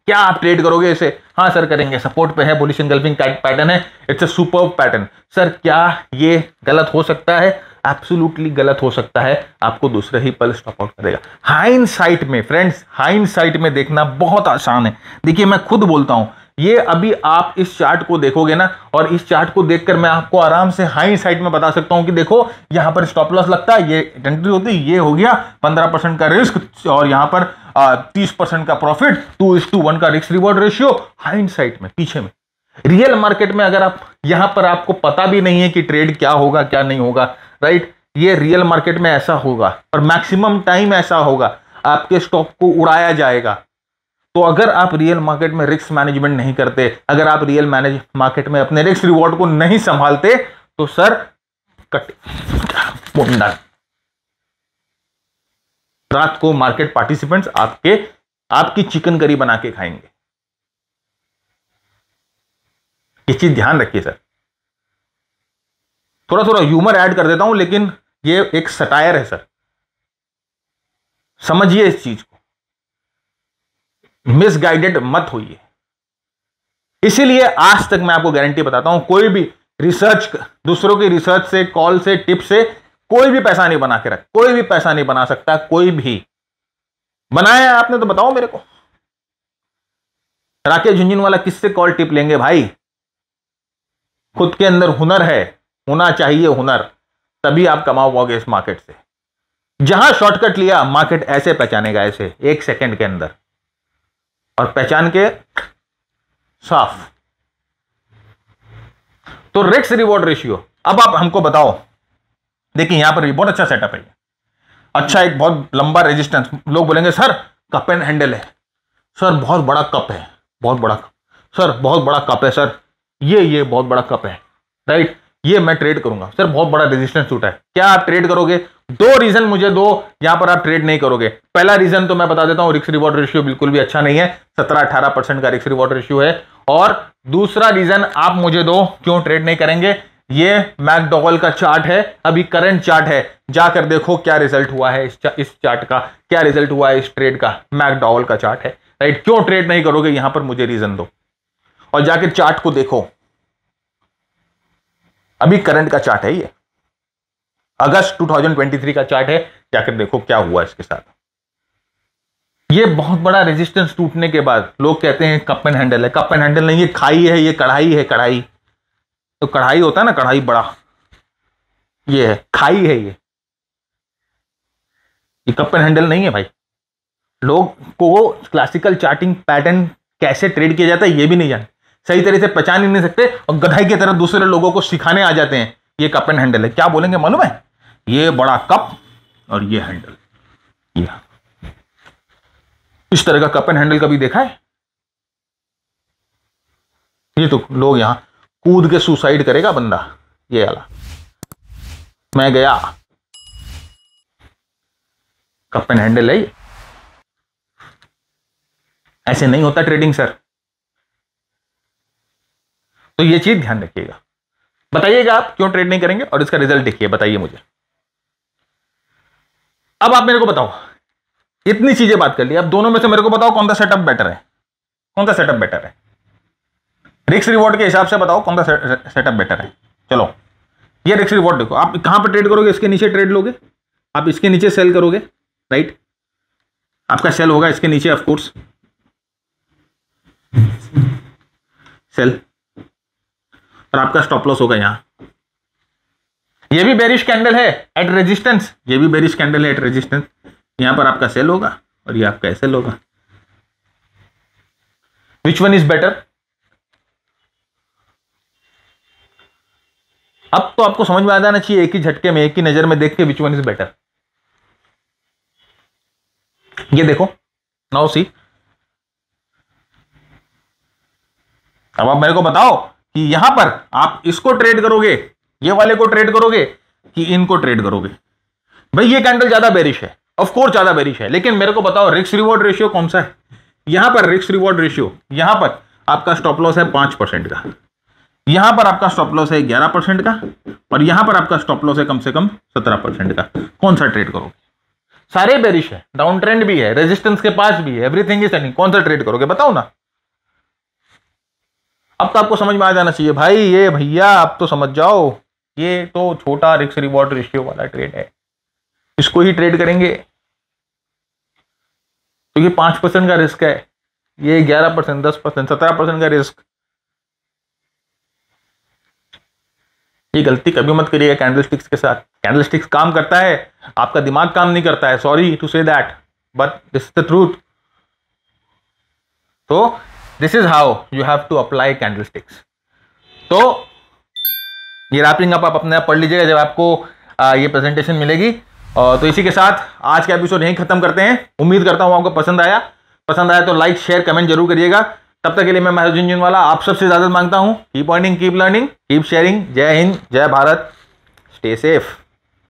Speaker 1: क्या आप ट्रेड करोगे इसे, हाँ सर करेंगे, सपोर्ट पे है, बुलिश एंगल्फिंग पैटर्न है, it's a superb pattern. Sir क्या ये गलत हो सकता है? एब्सोल्युटली गलत हो सकता है, आपको दूसरे ही पल स्टॉप आउट करेगा। हाइंडसाइट में फ्रेंड्स, हाइंडसाइट में देखना बहुत आसान है। देखिए मैं खुद बोलता हूं, ये अभी आप इस चार्ट को देखोगे ना, और इस चार्ट को देखकर मैं आपको आराम से हाइंडसाइट में बता सकता हूं कि देखो यहां पर स्टॉप लॉस लगता है, ये एंट्री होती है, ये हो गया 15% का रिस्क, और यहां पर 30% का प्रॉफिट, 2:1 का रिस्क रिवॉर्ड रेशियो। हाइंडसाइट में, पीछे में, रियल मार्केट में अगर आप यहां पर आपको पता भी नहीं है कि ट्रेड क्या होगा क्या नहीं होगा, राइट, ये रियल मार्केट में ऐसा होगा और मैक्सिमम टाइम ऐसा होगा, आपके स्टॉक को उड़ाया जाएगा। तो अगर आप रियल मार्केट में रिस्क मैनेजमेंट नहीं करते, अगर आप रियल मार्केट में अपने रिस्क रिवॉर्ड को नहीं संभालते, तो सर कट मुंडा। रात को मार्केट पार्टिसिपेंट्स आपकी चिकन करी बना के खाएंगे। ये चीज ध्यान रखिए सर। थोड़ा ह्यूमर ऐड कर देता हूं, लेकिन ये एक सटायर है सर, समझिए इस चीज को, मिसगाइडेड मत होइए। इसीलिए आज तक मैं आपको गारंटी बताता हूं, कोई भी रिसर्च, दूसरों की रिसर्च से, कॉल से, टिप से कोई भी पैसा नहीं बना के रख, कोई भी पैसा नहीं बना सकता। कोई भी बनाया है आपने तो बताओ मेरे को। राकेश झुंझुनवाला किससे कॉल टिप लेंगे भाई? खुद के अंदर हुनर है, होना चाहिए हुनर, तभी आप कमा पाओगे इस मार्केट से। जहां शॉर्टकट लिया, मार्केट ऐसे पहचानेगा, ऐसे 1 सेकंड के अंदर, और पहचान के साफ। तो रिस्क रिवॉर्ड रेशियो, अब आप हमको बताओ। देखिए यहां पर भी बहुत अच्छा सेटअप है, अच्छा, एक बहुत लंबा रेजिस्टेंस। लोग बोलेंगे सर कप एंड हैंडल है, सर बहुत बड़ा कप है, बहुत बड़ा कप, सर बहुत बड़ा कप है, सर ये बहुत बड़ा कप है, राइट, ये मैं ट्रेड करूंगा। सर बहुत बड़ा रेजिस्टेंस टूटा है, क्या आप ट्रेड करोगे? 2 रीजन मुझे दो, यहां पर आप ट्रेड नहीं करोगे। पहला रीजन तो मैं बता देता हूं, रिस्क रिवॉर्ड रेशियो बिल्कुल भी अच्छा नहीं है, 17-18% का रिस्क रिवॉर्ड रेशियो है। और दूसरा रीजन आप मुझे दो क्यों ट्रेड नहीं करेंगे। ये मैकडॉगल का चार्ट है, अभी करंट चार्ट है, जाकर देखो क्या रिजल्ट हुआ है इस चार्ट का, क्या रिजल्ट हुआ है इस ट्रेड का। मैकडॉगल का चार्ट है, राइट, क्यों ट्रेड नहीं करोगे यहां पर मुझे रीजन दो, और जाकर चार्ट को देखो। अभी करंट का चार्ट है, ये अगस्त 2023 का चार्ट है, जाकर देखो क्या हुआ इसके साथ। ये बहुत बड़ा रेजिस्टेंस टूटने के बाद लोग कहते हैं कप एंड हैंडल है। कप एंड हैंडल नहीं, ये खाई है, ये कढ़ाई है, कढ़ाई। तो कढ़ाई होता है ना, कढ़ाई बड़ा, ये है खाई है, ये कप एंड हैंडल नहीं है भाई। लोग को क्लासिकल चार्टिंग पैटर्न कैसे ट्रेड किया जाता है ये भी नहीं जानते, सही तरह से पहचान ही नहीं सकते, और गधाई की तरह दूसरे लोगों को सिखाने आ जाते हैं ये कप एंड हैंडल है। क्या बोलेंगे मालूम है? ये बड़ा कप और ये हैंडल, ये इस तरह का कप एंड हैंडल कभी देखा है? ये तो लोग यहां कूद के सुसाइड करेगा बंदा, ये वाला, मैं गया, कप एंड हैंडल है ये। ऐसे नहीं होता ट्रेडिंग सर। तो ये चीज ध्यान रखिएगा। बताइएगा आप क्यों ट्रेड नहीं करेंगे, और इसका रिजल्ट देखिए, बताइए मुझे। अब आप मेरे को बताओ, इतनी चीजें बात कर ली, अब दोनों में से मेरे को बताओ कौन सा सेटअप बेटर है, कौन सा सेटअप बेटर है? रिस्क रिवॉर्ड के हिसाब से बताओ कौन सा सेटअप बेटर है। चलो ये रिस्क रिवॉर्ड देखो, आप कहां पर ट्रेड करोगे? इसके नीचे ट्रेड लोगे, आप इसके नीचे सेल करोगे, राइट, आपका सेल होगा इसके नीचे ऑफ कोर्स, सेल, और आपका स्टॉप लॉस होगा यहां। ये भी बेरिश कैंडल है एट रेजिस्टेंस, ये भी बेरिश कैंडल है एट रेजिस्टेंस। यहां पर आपका सेल होगा और ये आपका एसएल होगा। Which one is better? अब तो आपको समझ में आ जाना चाहिए एक ही झटके में, एक ही नजर में देख के, विच वन इज बेटर। ये देखो, नाउ सी, अब आप मेरे को बताओ कि यहां पर आप इसको ट्रेड करोगे, ये वाले को ट्रेड करोगे कि इनको ट्रेड करोगे? भाई ये कैंडल ज्यादा बेरिश है, ऑफ कोर्स ज्यादा बेरिश है, लेकिन मेरे को बताओ रिस्क रिवॉर्ड रेशियो कौन सा है? यहां पर रिस्क रिवॉर्ड रेशियो, यहां पर आपका स्टॉप लॉस है 5% का, यहां पर आपका स्टॉप लॉस है 11% का, और यहां पर आपका स्टॉप लॉस है कम से कम 17% का। कौन सा ट्रेड करोगे? सारे बेरिश है, डाउन ट्रेंड भी है, रेजिस्टेंस के पास भी है, एवरीथिंग इज सेटिंग। कौन सा ट्रेड करोगे बताओ ना? अब तो आपको समझ में आ जाना चाहिए भाई, ये भैया अब तो समझ जाओ, ये तो छोटा रिस्क रिवॉर्ड रेशियो वाला ट्रेड है, इसको ही ट्रेड करेंगे। तो ये 5% का रिस्क है, ये 11%, 10%, 17% का रिस्क। ये गलती कभी मत करिएगा कैंडलस्टिक्स के साथ। कैंडलस्टिक्स काम करता है, आपका दिमाग काम नहीं करता है, sorry to say that, but this is the truth. तो this is how you have to apply candlesticks. तो ये रैपिंग अप आप अपने आप पढ़ लीजिएगा जब आपको ये प्रेजेंटेशन मिलेगी। तो इसी के साथ आज का एपिसोड यहीं खत्म करते हैं। उम्मीद करता हूं आपको पसंद आया तो लाइक शेयर कमेंट जरूर करिएगा। तब तक के लिए मैं महराज झुनझुनवाला आप सबसे इजाजत मांगता हूं। Keep earning, keep learning, keep sharing. जय हिंद, जय भारत, स्टे सेफ।